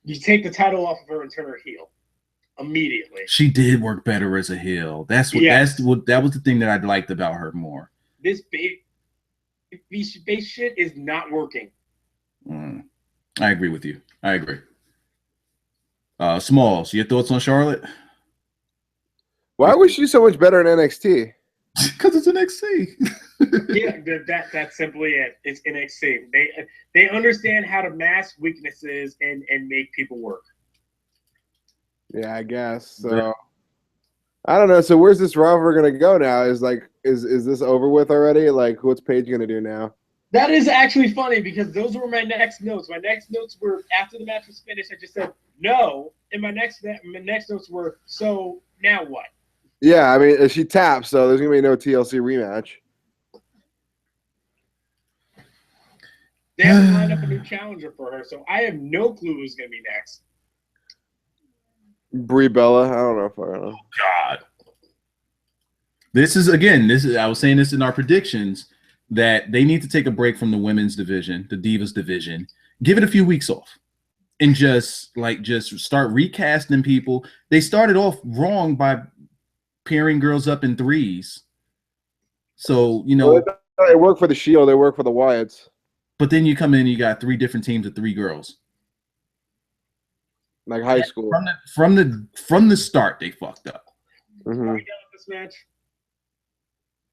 You take the title off of her and turn her heel immediately. She did work better as a heel. That was the thing that I liked about her more. This base shit is not working. I agree with you. I agree. Smalls, your thoughts on Charlotte? Why was she so much better in NXT? Because it's NXT. Yeah, that's simply it. It's NXT. They understand how to mask weaknesses and make people work. Yeah, I guess. So I don't know. So where's this rivalry gonna go now? Is this over with already? Like, what's Paige gonna do now? That is actually funny because those were my next notes. My next notes were after the match was finished. I just said no, and my next notes were so now what? Yeah, I mean, she taps, so there's gonna be no TLC rematch. They haven't lined up a new challenger for her, so I have no clue who's gonna be next. Brie Bella, I don't know if I know. God, I was saying this in our predictions that they need to take a break from the women's division, the Divas division, give it a few weeks off, and just start recasting people. They started off wrong by pairing girls up in threes. So, they work for the Shield, they work for the Wyatts. But then you come in and you got three different teams of three girls. Like high school. From the start, they fucked up. Are we done with this match?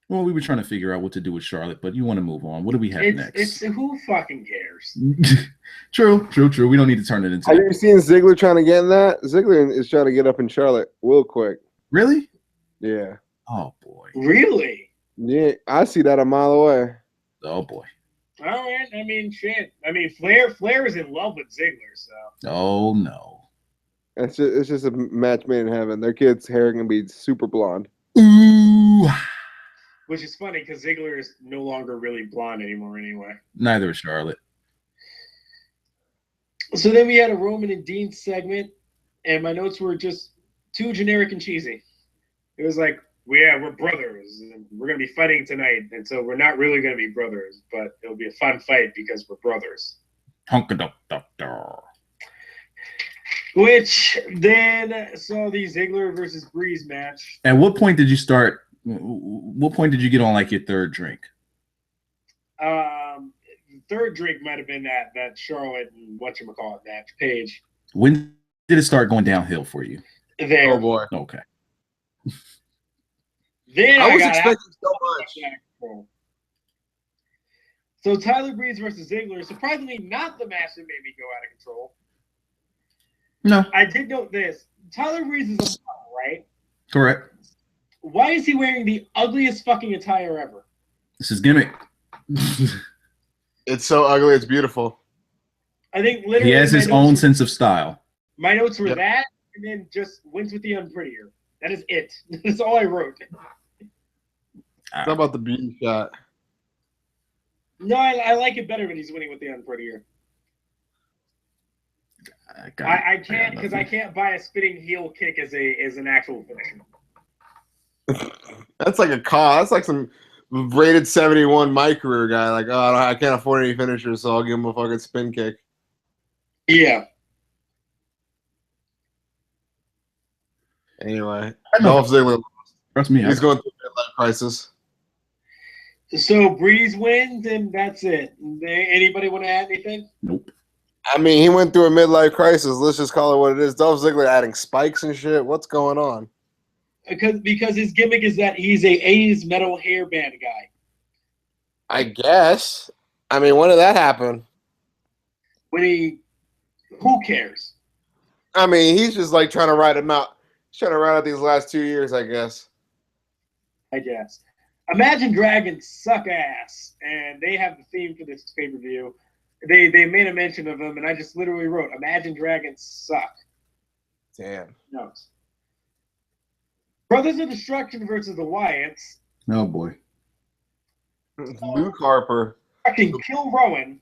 Well, we were trying to figure out what to do with Charlotte, but you want to move on. What do we have next? It's who fucking cares? True. We don't need to turn it into. Have you seen Ziggler trying to get in that? Ziggler is trying to get up in Charlotte real quick. Really? Yeah. Oh boy. Really? Yeah, I see that a mile away. Oh boy. All right. I mean, shit. I mean, Flair is in love with Ziggler, so. Oh no. It's just a match made in heaven. Their kid's hair can be super blonde. Ooh. Which is funny because Ziggler is no longer really blonde anymore anyway. Neither is Charlotte. So then we had a Roman and Dean segment, and my notes were just too generic and cheesy. It was like, we're brothers, and we're going to be fighting tonight, and so we're not really going to be brothers, but it'll be a fun fight because we're brothers. Which then saw the Ziggler versus Breeze match. At what point did you start? What point did you get on like your third drink? Third drink might have been that Charlotte and whatchamacallit match, Paige. When did it start going downhill for you? There. Oh boy. Okay. Then I was expecting so much. So Tyler Breeze versus Ziggler, surprisingly not the match that made me go out of control. No. I did note this. Tyler Breeze is a model, right? Correct. Why is he wearing the ugliest fucking attire ever? This is gimmick. It's so ugly, it's beautiful. I think literally he has his own sense of style. My notes were that, and then just wins with the unprettier. That is it. That's all I wrote. How about the beauty shot? No, I like it better when he's winning with the Unprettier. I can't because I can't buy a spinning heel kick as an actual finisher. That's like a cost. That's like some rated 71 my career guy. Like, oh, I can't afford any finishers, so I'll give him a fucking spin kick. Yeah. Anyway, Dolph Ziggler. Trust me, He's going through a midlife crisis. So Breeze wins, and that's it. Anybody want to add anything? Nope. I mean, he went through a midlife crisis. Let's just call it what it is. Dolph Ziggler adding spikes and shit. What's going on? Because his gimmick is that he's a 80s metal hairband guy. I guess. I mean, when did that happen? Who cares? I mean, he's just like trying to ride him out. He's trying to ride out these last 2 years, I guess. Imagine Dragons suck ass, and they have the theme for this pay-per-view. They made a mention of them, and I just literally wrote, Imagine Dragons suck. Damn. Notes. Brothers of Destruction versus the Wyatts. Oh, boy. Luke Harper. Fucking kill Rowan.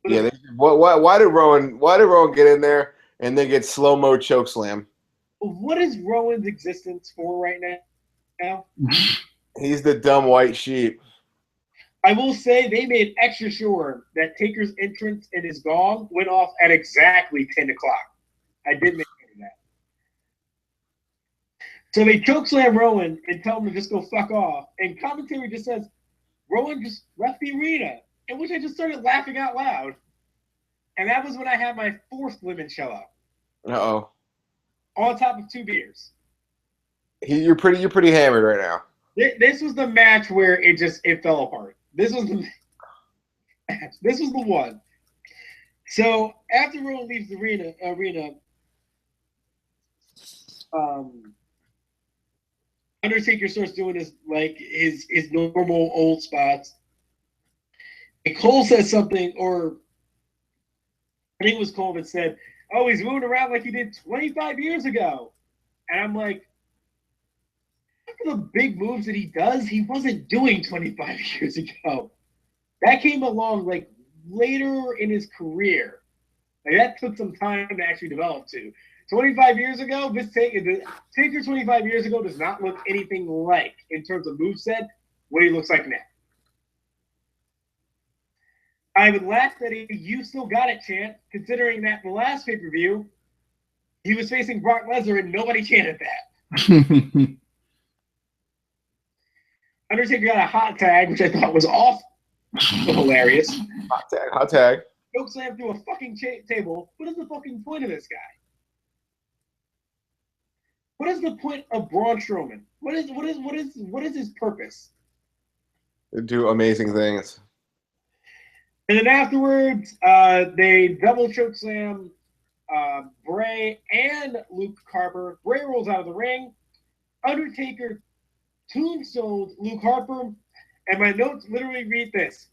Yeah. Why did Rowan get in there and then get slow-mo chokeslam? What is Rowan's existence for right now? He's the dumb white sheep. I will say they made extra sure that Taker's entrance and his gong went off at exactly 10 o'clock. I did make sure of that. So they chokeslam Rowan and tell him to just go fuck off. And commentary just says, Rowan just left the arena. In which I just started laughing out loud. And that was when I had my fourth lemon show up. Uh-oh. On top of 2 beers. You're pretty hammered right now. This was the match where it fell apart. This was the one. So after Rowan leaves the arena, Undertaker starts doing his normal old spots. And Cole says something, or I think it was Cole that said, "Oh, he's moving around like he did 25 years ago," and I'm like, after the big moves that he does, he wasn't doing 25 years ago. That came along like later in his career. Like that took some time to actually develop to. 25 years ago, Taker 25 years ago does not look anything like, in terms of moveset, what he looks like now. I would laugh that "You still got it" chant, considering that in the last pay-per-view, he was facing Brock Lesnar and nobody chanted that. Undertaker got a hot tag, which I thought was awesome. Hilarious. Hot tag. Choke slam through a fucking table. What is the fucking point of this guy? What is the point of Braun Strowman? What is his purpose? They do amazing things. And then afterwards, they double choke slam Bray and Luke Harper. Bray rolls out of the ring. Undertaker tombstones Luke Harper, and my notes literally read this: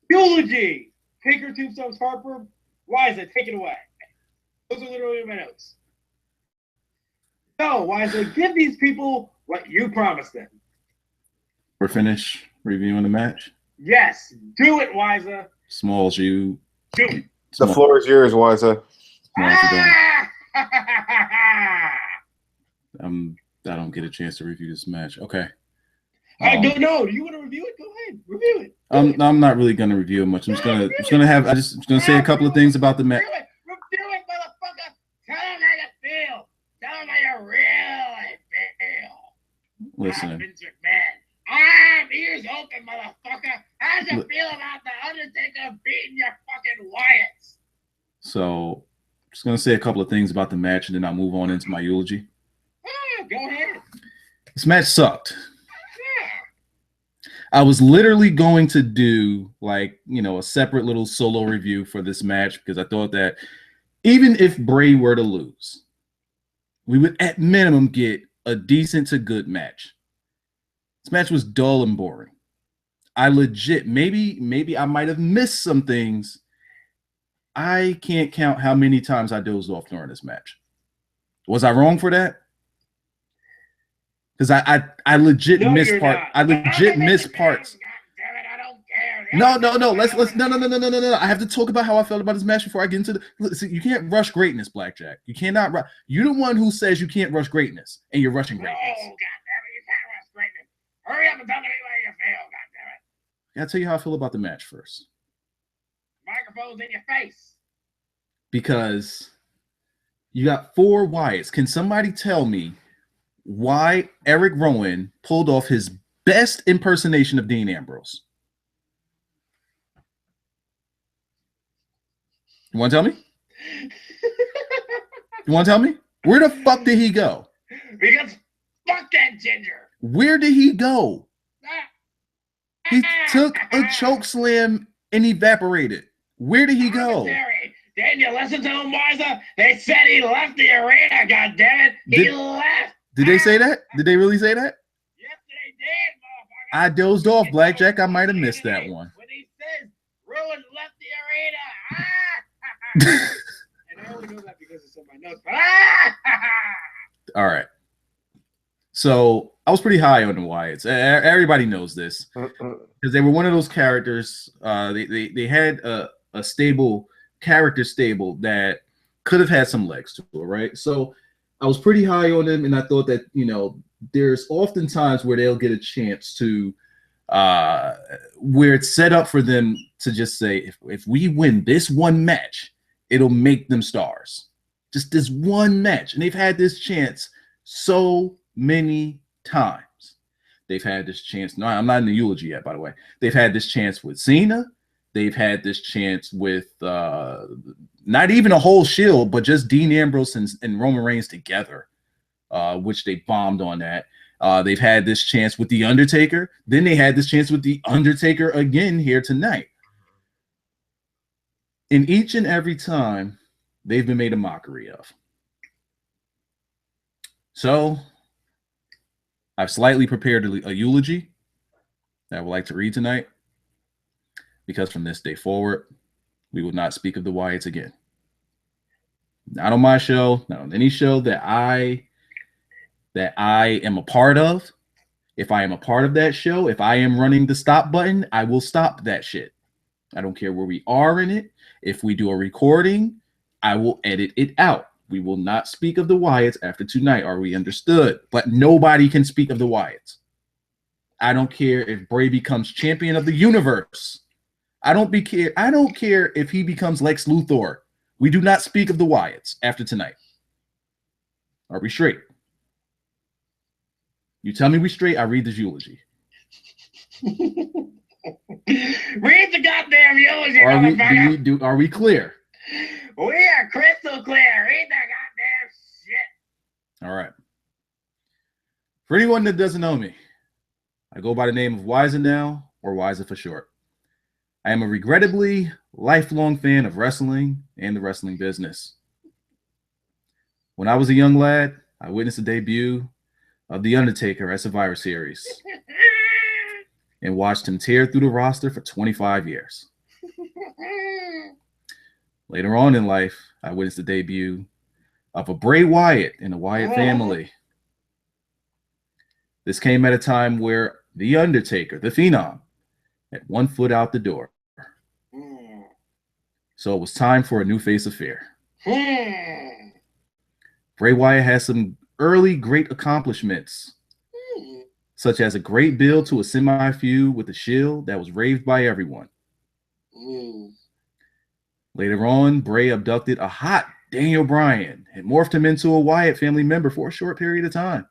eulogy. Taker tombstones Harper. Wyatts, take it away. Those are literally my notes. So Wyatts, give these people what you promised them. We're finished reviewing the match. Yes, do it, Wyatts. Smalls, you. Do it. The floor is yours, Wyatts. I don't get a chance to review this match. Okay. I don't know. Do you want to review it? Go ahead, review it. I'm not really gonna review it much. I'm just gonna say a couple of things about the match. Review it, motherfucker. Tell them how you feel. Tell them how you really feel. Listen. Vince McMahon. Ears open, motherfucker. How's you feel about the Undertaker beating your fucking Wyatts? So, just gonna say a couple of things about the match, and then I'll move on into my eulogy. Go ahead. This match sucked. I was literally going to do a separate little solo review for this match because I thought that even if Bray were to lose, we would at minimum get a decent to good match. This match was dull and boring. I legit, maybe I might have missed some things. I can't count how many times I dozed off during this match. Was I wrong for that? Because I legit missed parts. I legit missed parts. Damn it, I don't care. No. No. I have to talk about how I felt about this match before I get into the. Listen, you can't rush greatness, Blackjack. You cannot rush. You're the one who says you can't rush greatness, and you're rushing greatness. Oh, goddammit, you can't rush greatness. Hurry up and tell me where you feel, goddammit. I'll tell you how I feel about the match first. Microphone's in your face. Because you got 4 Wyatts. Can somebody tell me why Eric Rowan pulled off his best impersonation of Dean Ambrose? You want to tell me? You want to tell me? Where the fuck did he go? Because fuck that ginger. Where did he go? He took a choke slam and evaporated. Where did he go? Didn't you listen to him, Wiser? They said he left the arena, goddammit. He left. Did they say that? Did they really say that? Yes, they did, motherfucker. I dozed off, Blackjack. I might have missed that one. When he says Rowan left the arena. And I only know that because it's in my notes. But All right. So I was pretty high on the Wyatts. Everybody knows this because they were one of those characters. They had a stable character stable that could have had some legs to it, right? So I was pretty high on them, and I thought that there's often times where they'll get a chance to where it's set up for them to just say, if we win this one match, it'll make them stars. Just this one match, and they've had this chance so many times. They've had this chance. No, I'm not in the eulogy yet, by the way. They've had this chance with Cena. They've had this chance with not even a whole Shield, but just Dean Ambrose and Roman Reigns together, which they bombed on that. They've had this chance with The Undertaker. Then they had this chance with The Undertaker again here tonight. And each and every time, they've been made a mockery of. So I've slightly prepared a eulogy that I would like to read tonight, because from this day forward, we will not speak of the Wyatts again. Not on my show, not on any show that I am a part of. If I am a part of that show, if I am running the stop button, I will stop that shit. I don't care where we are in it. If we do a recording, I will edit it out. We will not speak of the Wyatts after tonight. Are we understood? But nobody can speak of the Wyatts. I don't care if Bray becomes champion of the universe. I don't care if he becomes Lex Luthor. We do not speak of the Wyatts after tonight. Are we straight? You tell me we straight, I read this eulogy. Read the goddamn eulogy, are we clear? We are crystal clear. Read the goddamn shit. All right. For anyone that doesn't know me, I go by the name of Wiser now, or Wiser for short. I am a regrettably lifelong fan of wrestling and the wrestling business. When I was a young lad, I witnessed the debut of The Undertaker at Survivor Series and watched him tear through the roster for 25 years. Later on in life, I witnessed the debut of a Bray Wyatt in the Wyatt family. This came at a time where The Undertaker, the Phenom, had one foot out the door. So it was time for a new face of fear. Bray Wyatt has some early great accomplishments, such as a great build to a semi-feud with the Shield that was raved by everyone. Later on, Bray abducted a hot Daniel Bryan and morphed him into a Wyatt family member for a short period of time.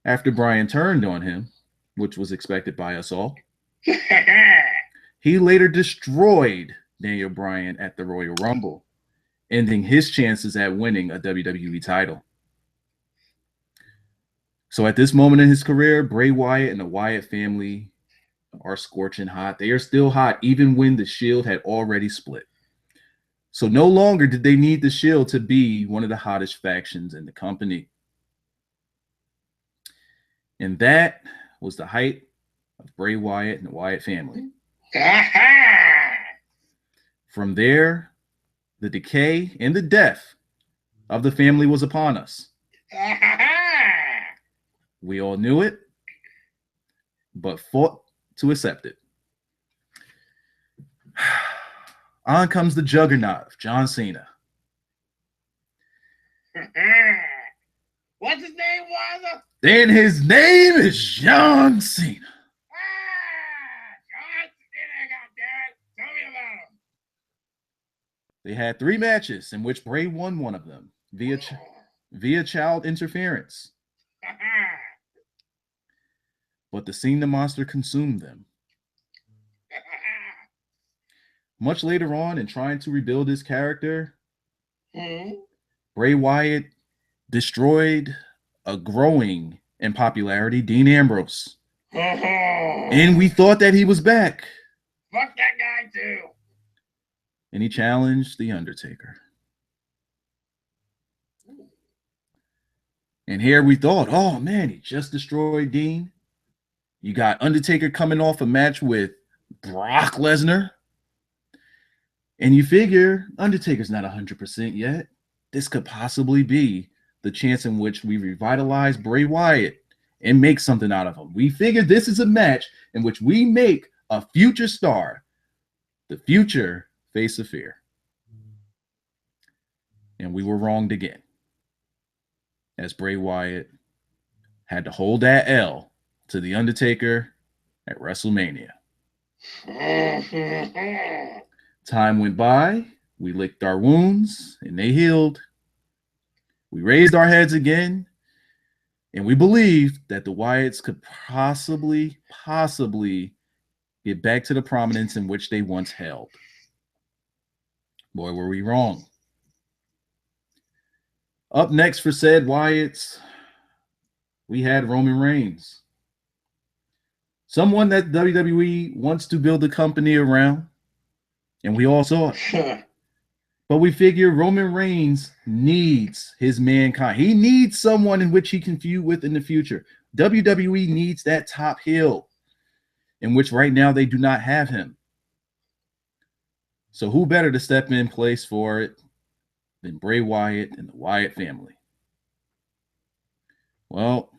After Bryan turned on him, which was expected by us all, he later destroyed Daniel Bryan at the Royal Rumble, ending his chances at winning a WWE title. So at this moment in his career, Bray Wyatt and the Wyatt family are scorching hot. They are still hot, even when the Shield had already split. So no longer did they need the Shield to be one of the hottest factions in the company. And that was the height of Bray Wyatt and the Wyatt family. From there, the decay and the death of the family was upon us. We all knew it. but fought to accept it. On comes the juggernaut of John Cena. What's his name, Wiser? And his name is John Cena. John Cena, goddammit. Tell me about him. They had 3 matches in which Bray won one of them via child interference. But the Cena monster consumed them. Much later on, in trying to rebuild his character, Bray Wyatt destroyed a growing in popularity Dean Ambrose. And we thought that he was back. Fuck that guy too. And he challenged The Undertaker. And here we thought, oh man, he just destroyed Dean. You got Undertaker coming off a match with Brock Lesnar. And you figure Undertaker's not 100% yet. This could possibly be the chance in which we revitalize Bray Wyatt and make something out of him. We figured this is a match in which we make a future star, the future face of fear. And we were wronged again, as Bray Wyatt had to hold that L to The Undertaker at WrestleMania. Time went by, we licked our wounds, and they healed. We raised our heads again, and we believed that the Wyatts could possibly get back to the prominence in which they once held. Boy, were we wrong. Up next for said Wyatts, we had Roman Reigns. Someone that WWE wants to build a company around, and we all saw it. But we figure Roman Reigns needs his mankind. He needs someone in which he can feud with in the future. WWE needs that top heel, in which right now they do not have him. So who better to step in place for it than Bray Wyatt and the Wyatt family? Well,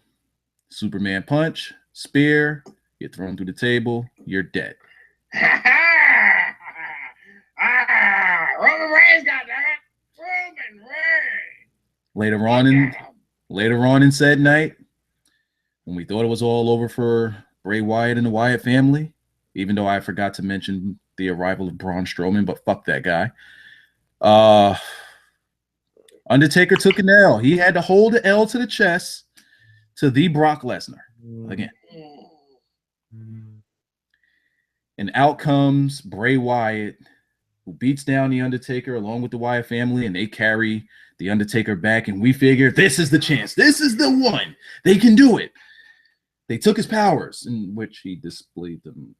Superman punch, spear, get thrown through the table, you're dead. Roman Reigns, goddammit! Roman Reigns! Later on in said night, when we thought it was all over for Bray Wyatt and the Wyatt family, even though I forgot to mention the arrival of Braun Strowman, but fuck that guy. Undertaker took an L. He had to hold the L to the chest to the Brock Lesnar again. And out comes Bray Wyatt, who beats down the Undertaker along with the Wyatt family, and they carry the Undertaker back. And we figure this is the chance. This is the one. They can do it. They took his powers, in which he displayed them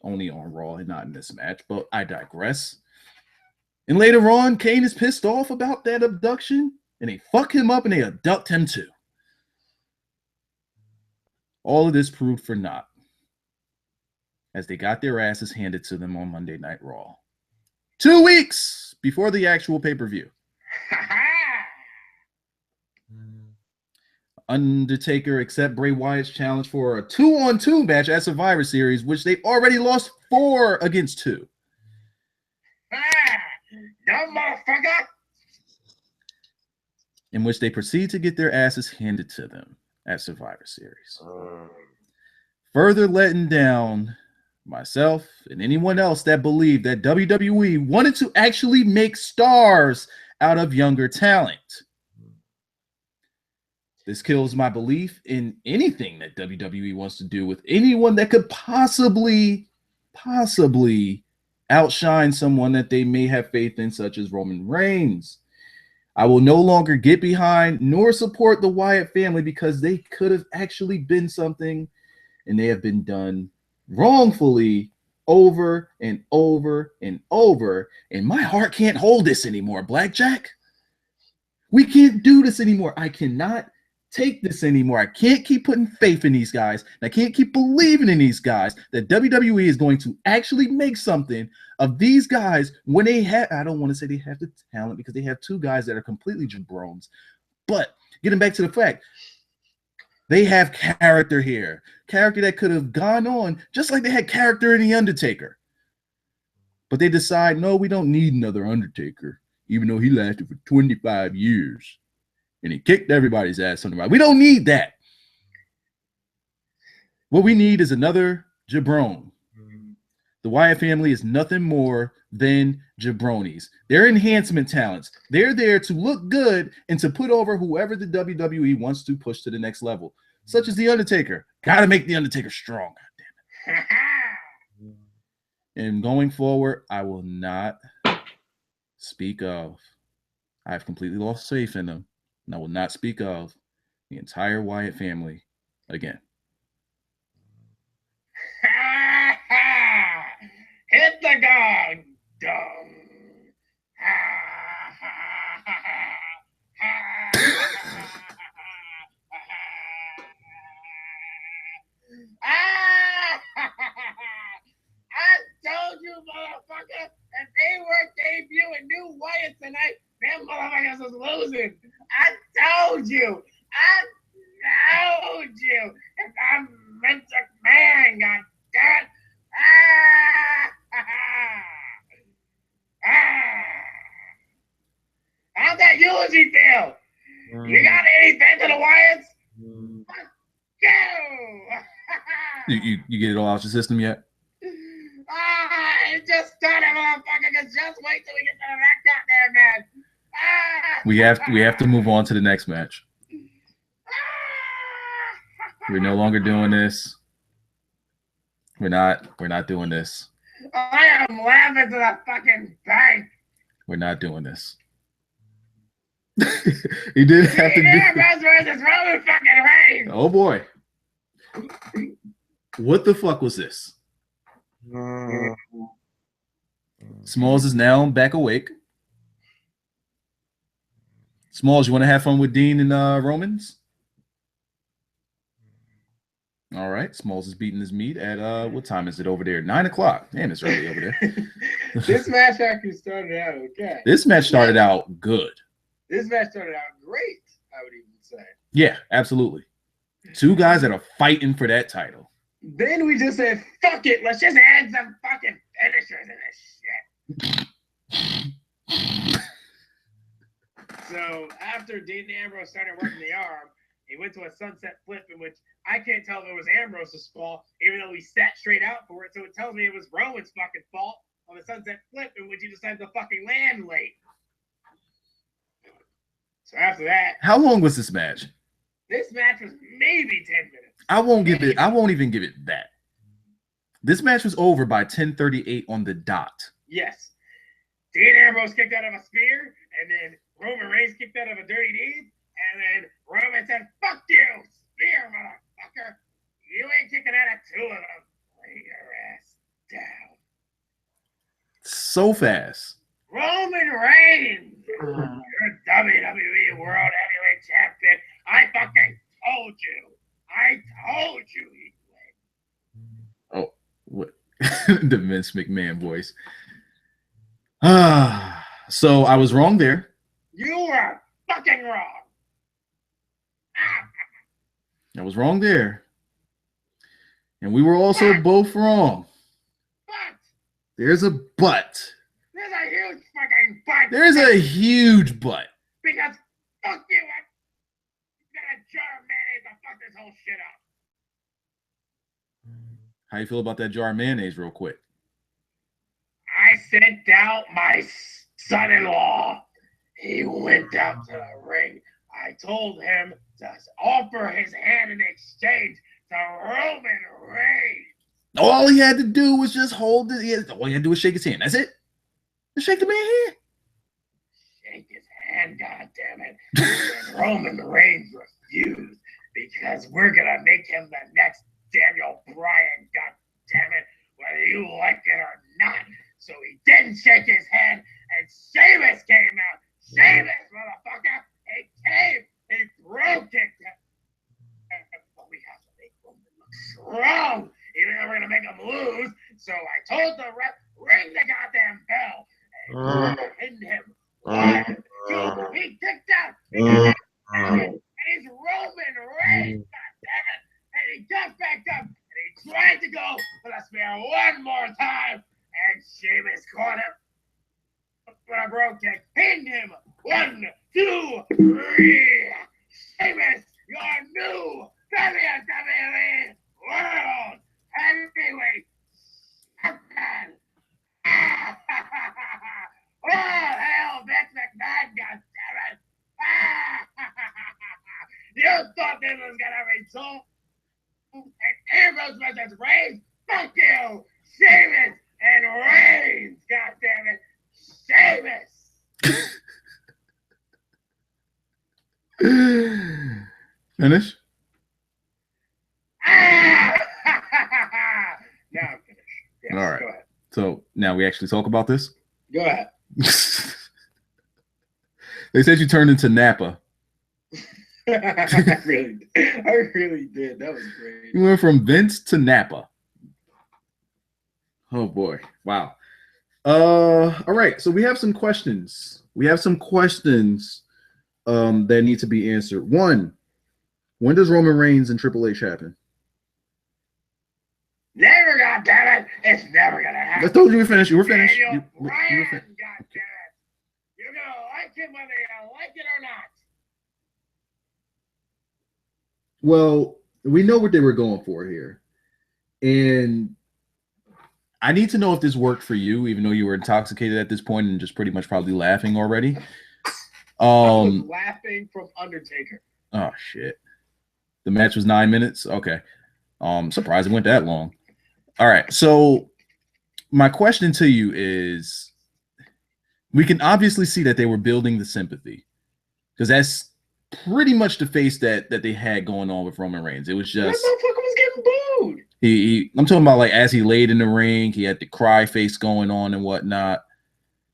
only on Raw and not in this match, but I digress. And later on, Kane is pissed off about that abduction, and they fuck him up and they abduct him too. All of this proved for naught, as they got their asses handed to them on Monday Night Raw, 2 weeks before the actual pay-per-view. Undertaker accept Bray Wyatt's challenge for a 2-on-2 match at Survivor Series, which they already lost 4 against 2. Dumb motherfucker! In which they proceed to get their asses handed to them at Survivor Series. Further letting down myself and anyone else that believed that WWE wanted to actually make stars out of younger talent. This kills my belief in anything that WWE wants to do with anyone that could possibly outshine someone that they may have faith in, such as Roman Reigns. I will no longer get behind nor support the Wyatt family, because they could have actually been something, and they have been done wrongfully over and over and over. And my heart can't hold this anymore, Blackjack. We can't do this anymore. I cannot take this anymore. I can't keep putting faith in these guys. I can't keep believing in these guys that WWE is going to actually make something of these guys when they have, I don't want to say they have the talent, because they have 2 guys that are completely jabrones. But getting back to the fact, They have character here. Character that could have gone on, just like they had character in The Undertaker. But they decide, no, we don't need another Undertaker, even though he lasted for 25 years. And he kicked everybody's ass on the ride. We don't need that. What we need is another jabron. The Wyatt family is nothing more than jabronis. They're enhancement talents. They're there to look good and to put over whoever the WWE wants to push to the next level, such as The Undertaker. Got to make The Undertaker strong. God damn it. And going forward, I will not speak of. I have completely lost faith in them, and I will not speak of the entire Wyatt family again. Hit the gong, dumb. I told you, motherfucker, if they were debuting new Wyatt tonight, them motherfuckers was losing. I told you. If I'm Vince McMahon, goddammit. How'd that eulogy feel? You got anything to the Wyatts? Fuck you! You get it all out your system yet? It just started, motherfucker. Just wait till we get to that goddamn match. We have to move on to the next match. We're no longer doing this. We're not doing this. I am laughing to the fucking bank. We're not doing this. He did have to do Ambrose versus Roman fucking Reigns. Oh boy. What the fuck was this? Smalls is now back awake. Smalls, you want to have fun with Dean and Romans? All right. Smalls is beating his meat at what time is it over there? 9 o'clock. Damn, it's early over there. This match actually started out okay. This match started out good. This match started out great, I would even say. Yeah, absolutely. Two guys that are fighting for that title. Then we just said, fuck it, let's just add some fucking finishers in this shit. So after Dean Ambrose started working the arm, he went to a sunset flip in which I can't tell if it was Ambrose's fault, even though he sat straight out for it. So it tells me it was Roman's fucking fault on the sunset flip in which he decided to fucking land late. So after that, how long was this match? This match was maybe 10 minutes. I won't even give it that. This match was over by 10:38 on the dot. Yes. Dean Ambrose kicked out of a spear, and then Roman Reigns kicked out of a dirty deed, and then Roman said, fuck you, spear, motherfucker. You ain't kicking out of two of them. Lay your ass down. So fast. Roman Reigns, you're WWE World Heavyweight Champion. I fucking told you. He'd win. Oh, what? The Vince McMahon voice. So I was wrong there. You were fucking wrong. I was wrong there. And we were also both wrong. But there's a but. There's a huge fucking but. There's a huge but. Because fuck you, I'm gonna jar of mayonnaise to fuck this whole shit up. How you feel about that jar of mayonnaise real quick? I sent out my son-in-law. He went out to the ring. I told him to offer his hand in exchange to Roman Reigns. All he had to do was just hold it. All he had to do was shake his hand. That's it. Just shake the man's hand. Shake his hand, goddammit. Roman Reigns refused because we're gonna make him the next Daniel Bryan, goddammit, whether you like it or not. So he didn't shake his hand, and Sheamus came out. Sheamus, motherfucker, he came, he broke it. But we have to make Roman look strong, even though we're gonna make him lose. So I told the ref, ring the goddamn bell. And pinned him. 1, 2, he kicked out. He's Roman Reigns. one more time, and Sheamus caught him with a brogue kick. Pinned him. 1, 2, 3. Sheamus, your new WWE World Heavyweight Champion. Oh, hell, Vince McMahon, goddammit. You thought this was gonna result in Ambrose versus Reigns? Fuck you, Sheamus and Reigns, goddammit. Sheamus. Finish? Now I'm finished. Yes, all right. Go ahead. So now we actually talk about this? Go ahead. They said you turned into Napa. I really did. That was great. You went from Vince to Napa. Oh boy. Wow. All right. So we have some questions. That need to be answered. One, when does Roman Reigns and Triple H happen? Never, goddammit. It's never gonna happen. I told you we were finished. You were finished. Daniel You were Bryan, finished. goddammit. You're gonna like it whether you like it or not. Well, we know what they were going for here. And I need to know if this worked for you, even though you were intoxicated at this point and just pretty much probably laughing already. I was laughing from Undertaker. Oh shit. The match was 9 minutes. Okay. Surprised it went that long. All right. So my question to you is, we can obviously see that they were building the sympathy, because that's pretty much the face that they had going on with Roman Reigns. It was just, that motherfucker was getting booed. I'm talking about like as he laid in the ring, he had the cry face going on and whatnot.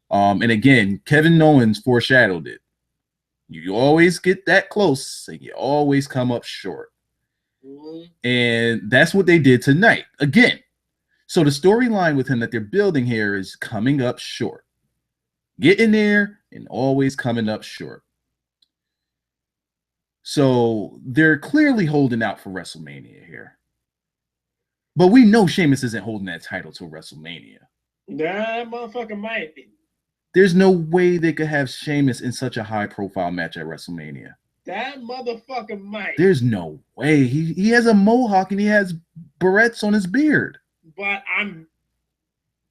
And again, Kevin Owens foreshadowed it. You always get that close and you always come up short. Mm-hmm. And that's what they did tonight. Again. So the storyline with him that they're building here is coming up short. Getting there and always coming up short. So they're clearly holding out for WrestleMania here. But we know Sheamus isn't holding that title till WrestleMania. That motherfucker might be. There's no way they could have Sheamus in such a high-profile match at WrestleMania. That motherfucker might. There's no way. He has a mohawk and he has barrettes on his beard. But I'm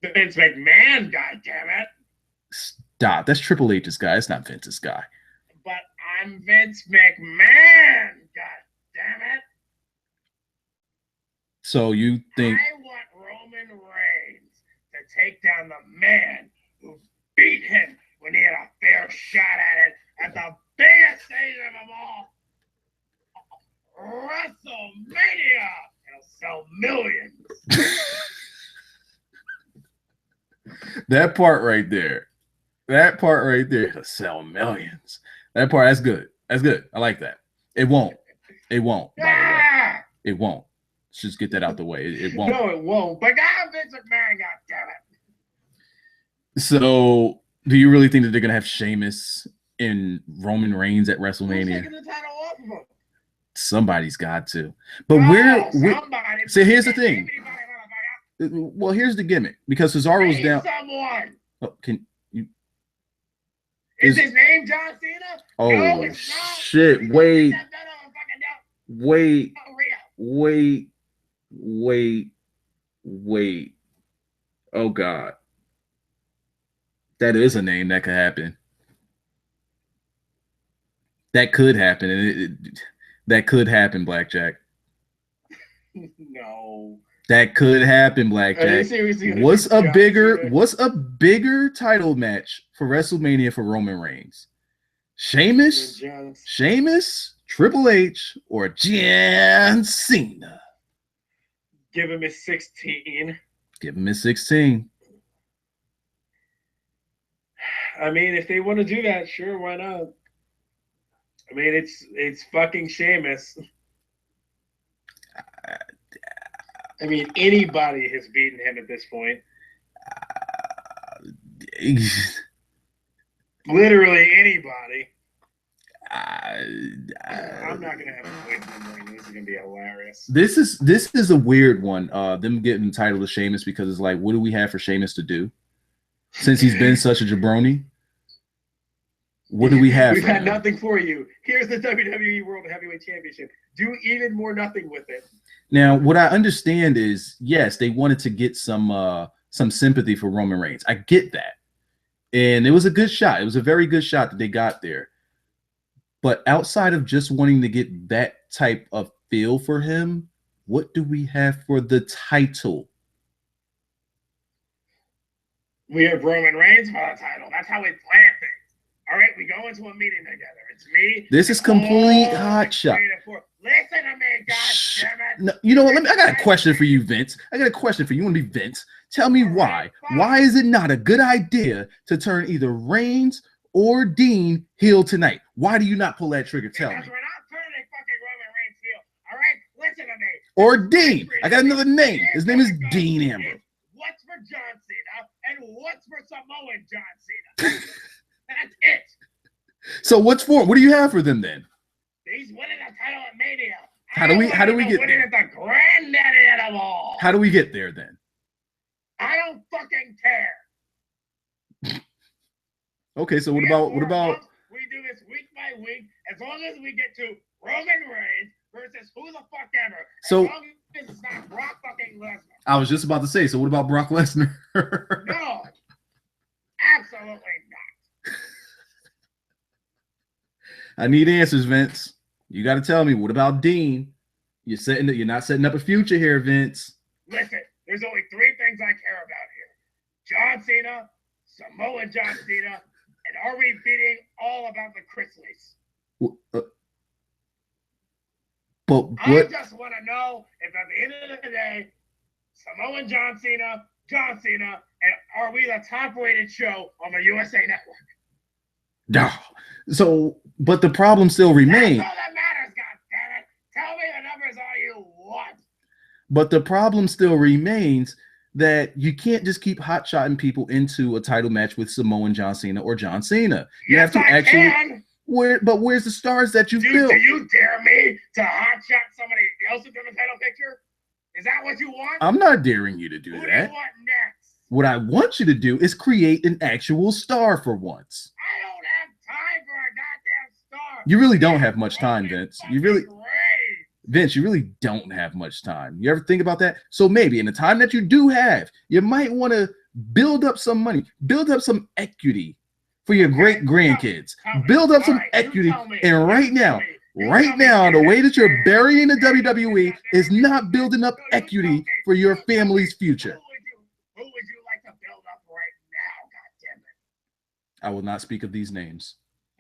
Vince McMahon, goddammit. Stop. That's Triple H's guy. It's not Vince's guy. But I'm Vince McMahon, goddammit. So you think I want Roman Reigns to take down the man who beat him when he had a fair shot at it at the biggest stage of them all, WrestleMania. It'll sell millions. that part right there, it'll sell millions. That part, that's good. That's good. I like that. It won't. By the way. It won't. Let's just get that out the way. It won't. No, it won't. But God, Vince McMahon, goddammit. So, do you really think that they're gonna have Sheamus and Roman Reigns at WrestleMania? Taking the title off of him. Somebody's got to. But we're so here's the thing. Well, here's the gimmick, because Cesaro's down. Someone. Oh, can you? Is his name John Cena? Oh No, it's not. shit! Wait. Oh God. That is a name that could happen. That could happen, and that could happen, Blackjack. No. That could happen, Blackjack. What's a bigger title match for WrestleMania for Roman Reigns? Sheamus, Triple H, or John Cena? Give him his 16. Give him his 16. I mean, if they want to do that, sure, why not? I mean, it's fucking Sheamus. I mean, anybody has beaten him at this point. Literally anybody. I'm not gonna have a win. This is gonna be hilarious. this. This is a weird one. Them getting the title to Sheamus because it's like, what do we have for Sheamus to do? Since he's been such a jabroni. What do we have? We've had nothing for you. Here's the WWE World Heavyweight Championship. Do even more nothing with it. Now, what I understand is, yes, they wanted to get some sympathy for Roman Reigns. I get that. And it was a good shot. It was a very good shot that they got there. But outside of just wanting to get that type of feel for him, what do we have for the title? We have Roman Reigns for the title. That's how we plan things. All right, we go into a meeting together. It's me. This is complete hot shot. Listen to me, goddammit. No, you know what? I got a question for you, Vince. I got a question for you. You want to be Vince? Tell me why. Why is it not a good idea to turn either Reigns or Dean heel tonight? Why do you not pull that trigger? Tell me. Because we're not turning fucking Roman Reigns heel. All right, listen to me. Or Dean. I got another name. His name is Dean Ambrose. What's for John Cena and what's for Samoan John Cena? That's it. So what do you have for them then? He's winning the title at Mania. How do we get there? The granddaddy of them all. How do we get there then? I don't fucking care. Okay, so what about we do this week by week as long as we get to Roman Reigns versus who the fuck ever. So as long as it's not Brock fucking Lesnar. I was just about to say, so what about Brock Lesnar? No. Absolutely not. I need answers, Vince. You got to tell me. What about Dean? You're not setting up a future here, Vince. Listen, there's only three things I care about here: John Cena, Samoa John Cena, and are we beating all about the Chrisleys? But what? I just want to know if at the end of the day, Samoa John Cena, and are we the top-rated show on the USA Network? No. So, but the problem still remains. That's all that matters, goddammit. Tell me the numbers all you want. But the problem still remains that you can't just keep hot-shotting people into a title match with Samoan John Cena or John Cena. You yes, have to I actually. Can. But where's the stars that you built? Do you dare me to hot-shot somebody else into the title picture? Is that what you want? I'm not daring you to do Who that. do you want next? What I want you to do is create an actual star for once. I don't have time for a goddamn star. You really don't have much time, Vince. You really Great. don't have much time. You ever think about that? So maybe in the time that you do have, you might want to build up some money, build up some equity for your great grandkids, build up some equity. And right now, the way that you're burying the WWE is not building up equity for your family's future. Who would you like to build up right now, goddammit? I will not speak of these names.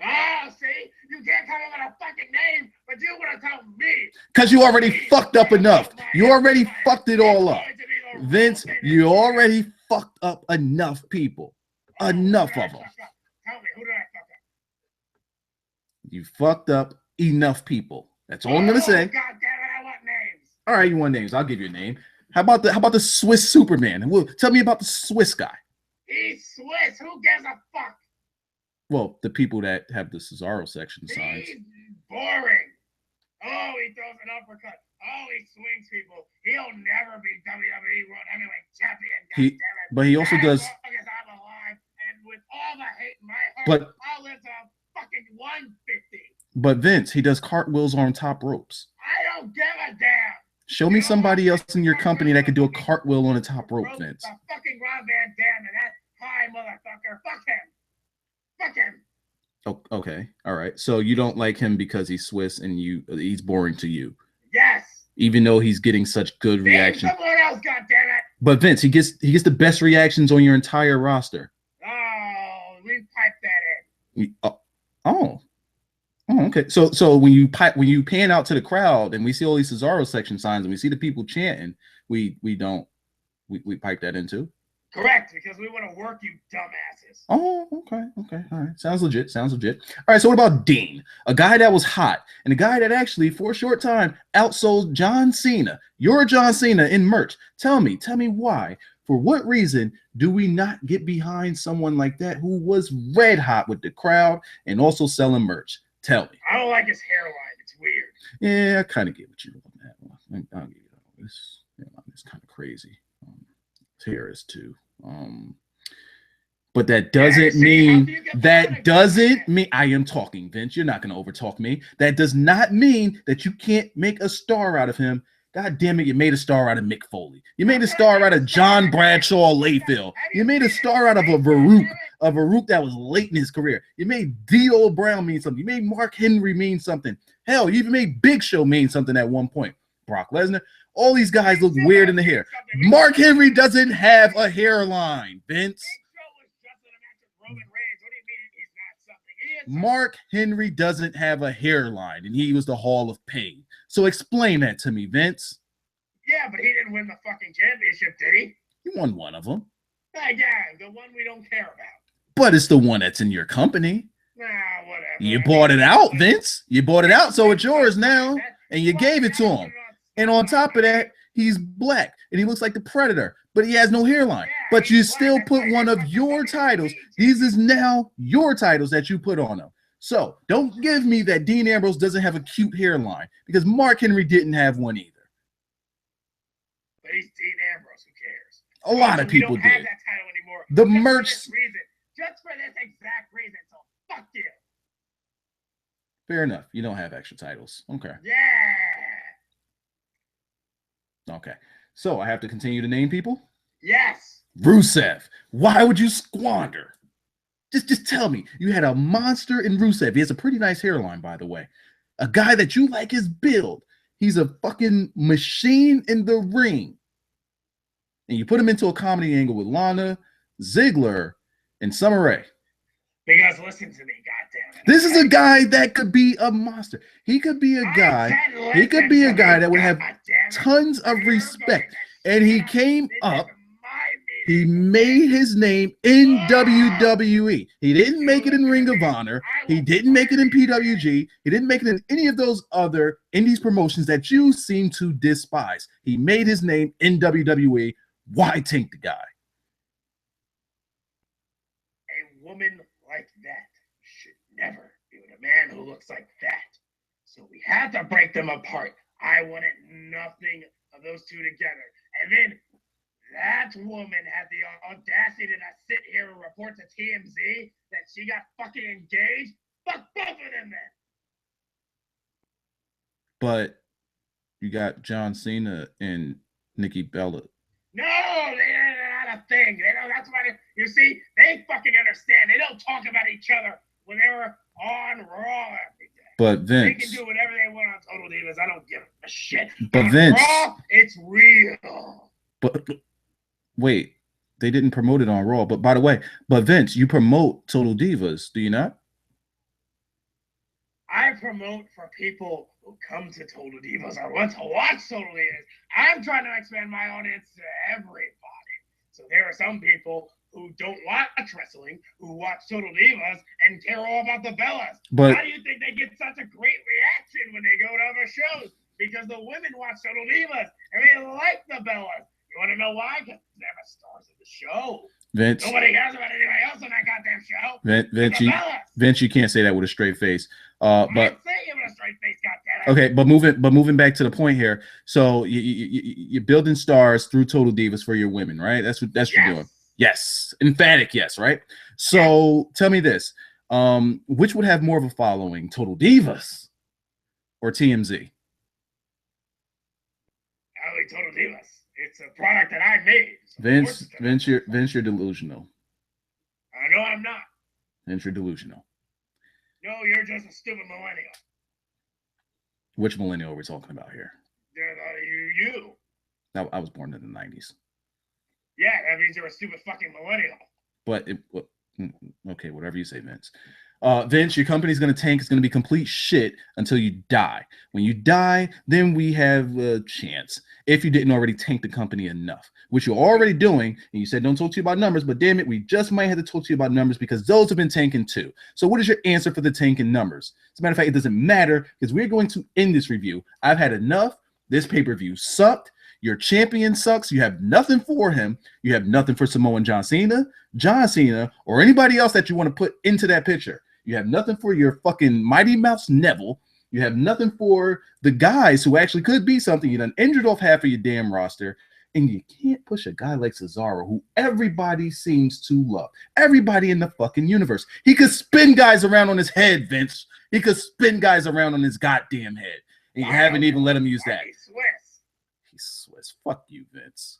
Oh, see? You can't come up with a fucking name, but you want to tell me. Because you already fucked up enough. You already fucked it all up. Vince, you already fucked up enough people. Enough of them. Tell me, who did I fuck up? You fucked up enough people. That's all I'm gonna say. God damn it, I want names. All right, you want names? I'll give you a name. How about the Swiss Superman? Well, tell me about the Swiss guy. He's Swiss. Who gives a fuck? Well, the people that have the Cesaro section signs. He's boring. Oh, he throws an uppercut. Oh, he swings people. He'll never be WWE World Heavyweight Champion. God damn it. But he also does. As long as I'm alive, and with all the hate in my heart, But I'll live to fucking 150. But Vince, he does cartwheels on top ropes. I don't give a damn. Show me somebody else in your company that can do a cartwheel on a top rope, Vince. The fucking Rob Van Dam and that high motherfucker. Fuck him. Fuck him. Oh, okay, all right. So you don't like him because he's Swiss and he's boring to you. Yes. Even though he's getting such good reactions. Someone else, goddammit. But Vince, he gets the best reactions on your entire roster. Oh, we piped that in. Oh, okay. So when you pan out to the crowd and we see all these Cesaro section signs and we see the people chanting, we pipe that in too. Correct, because we want to work, you dumbasses. Oh, okay, all right. Sounds legit. All right, so what about Dean? A guy that was hot and a guy that actually, for a short time, outsold John Cena. You're John Cena in merch. Tell me why. For what reason do we not get behind someone like that who was red hot with the crowd and also selling merch? Tell me. I don't like his hairline. It's weird. Yeah, I kind of get what you want on that one. I'll give you this. It's kind of crazy. Here is too. But that doesn't mean I am talking, Vince. You're not going to overtalk me. That does not mean that you can't make a star out of him. God damn it, you made a star out of Mick Foley. You made a star out of John Bradshaw Layfield. You made a star out of a Farouk that was late in his career. You made D.O. Brown mean something. You made Mark Henry mean something. Hell, you even made Big Show mean something at one point. Brock Lesnar. All these guys look weird in the hair. Mark Henry doesn't have a hairline, Vince. Mark Henry doesn't have a hairline, and he was the Hall of Pain. So explain that to me, Vince. Yeah, but he didn't win the fucking championship, did he? He won one of them. Yeah, the one we don't care about. But it's the one that's in your company. Nah, whatever. You bought it out, Vince. You bought it out, so it's yours now. And you gave it to him. And on top of that, he's black, and he looks like the Predator, but he has no hairline. But you still put one of your titles. These is now your titles that you put on him. So don't give me that Dean Ambrose doesn't have a cute hairline, because Mark Henry didn't have one either. But he's Dean Ambrose. Who cares? A lot of people don't have did. that title anymore. The Just merch. Just for this exact reason. So fuck you. Fair enough. You don't have extra titles. Okay. Yeah. Okay. So I have to continue to name people? Yes. Rusev. Why would you squander? Just tell me. You had a monster in Rusev. He has a pretty nice hairline, by the way. A guy that you like his build. He's a fucking machine in the ring. And you put him into a comedy angle with Lana, Ziggler, and Summer Rae. Because listen to me, goddammit. This is a guy that could be a monster. He could be a guy. He could be a guy that would have tons of respect. And he came up. He made his name in WWE. He didn't make it in Ring of Honor. He didn't make it in PWG. He didn't make it in any of those other indies promotions that you seem to despise. He made his name in WWE. Why tank the guy? A woman like that should never be with a man who looks like that. So we had to break them apart. I wanted nothing of those two together. And then that woman had the audacity to sit here and report to TMZ that she got fucking engaged. Fuck both of them then. But you got John Cena and Nikki Bella. No, they're not a thing. They don't. That's why you see, they fucking understand. They don't talk about each other when they were on Raw every day. But Vince, they can do whatever they want on Total Divas. I don't give a shit. But on Vince, Raw, it's real. But wait, they didn't promote it on Raw. But by the way, Vince, you promote Total Divas, do you not? I promote for people who come to Total Divas or want to watch Total Divas. I'm trying to expand my audience to everybody. So there are some people who don't watch wrestling, who watch Total Divas and care all about the Bellas. But how do you think they get such a great reaction when they go to other shows? Because the women watch Total Divas and they like the Bellas. You want to know why? Because they're the stars of the show. Vince, nobody cares about anybody else on that goddamn show. Vince, you can't say that with a straight face. But I say it with a straight face, goddammit. Okay, but moving back to the point here. So you're building stars through Total Divas for your women, right? That's what you're doing. Yes, emphatic yes, right? So tell me this: which would have more of a following, Total Divas or TMZ? Probably Total Divas. It's a product that I made. So Vince, you're delusional. I know I'm not. Vince, you're delusional. No, you're just a stupid millennial. Which millennial are we talking about here? You. I was born in the 90s. Yeah, that means you're a stupid fucking millennial. But okay, whatever you say, Vince. Vince, your company's going to tank. It's going to be complete shit until you die. When you die, then we have a chance. If you didn't already tank the company enough, which you're already doing, and you said don't talk to you about numbers, but damn it, we just might have to talk to you about numbers because those have been tanking too. So what is your answer for the tanking numbers? As a matter of fact, it doesn't matter because we're going to end this review. I've had enough. This pay-per-view sucked. Your champion sucks. You have nothing for him. You have nothing for Samoan John Cena, or anybody else that you want to put into that picture. You have nothing for your fucking Mighty Mouse Neville. You have nothing for the guys who actually could be something. You done injured off half of your damn roster. And you can't push a guy like Cesaro, who everybody seems to love. Everybody in the fucking universe. He could spin guys around on his head, Vince. He could spin guys around on his goddamn head. And you haven't even let him use that. He Swiss. He's Swiss. Fuck you, Vince.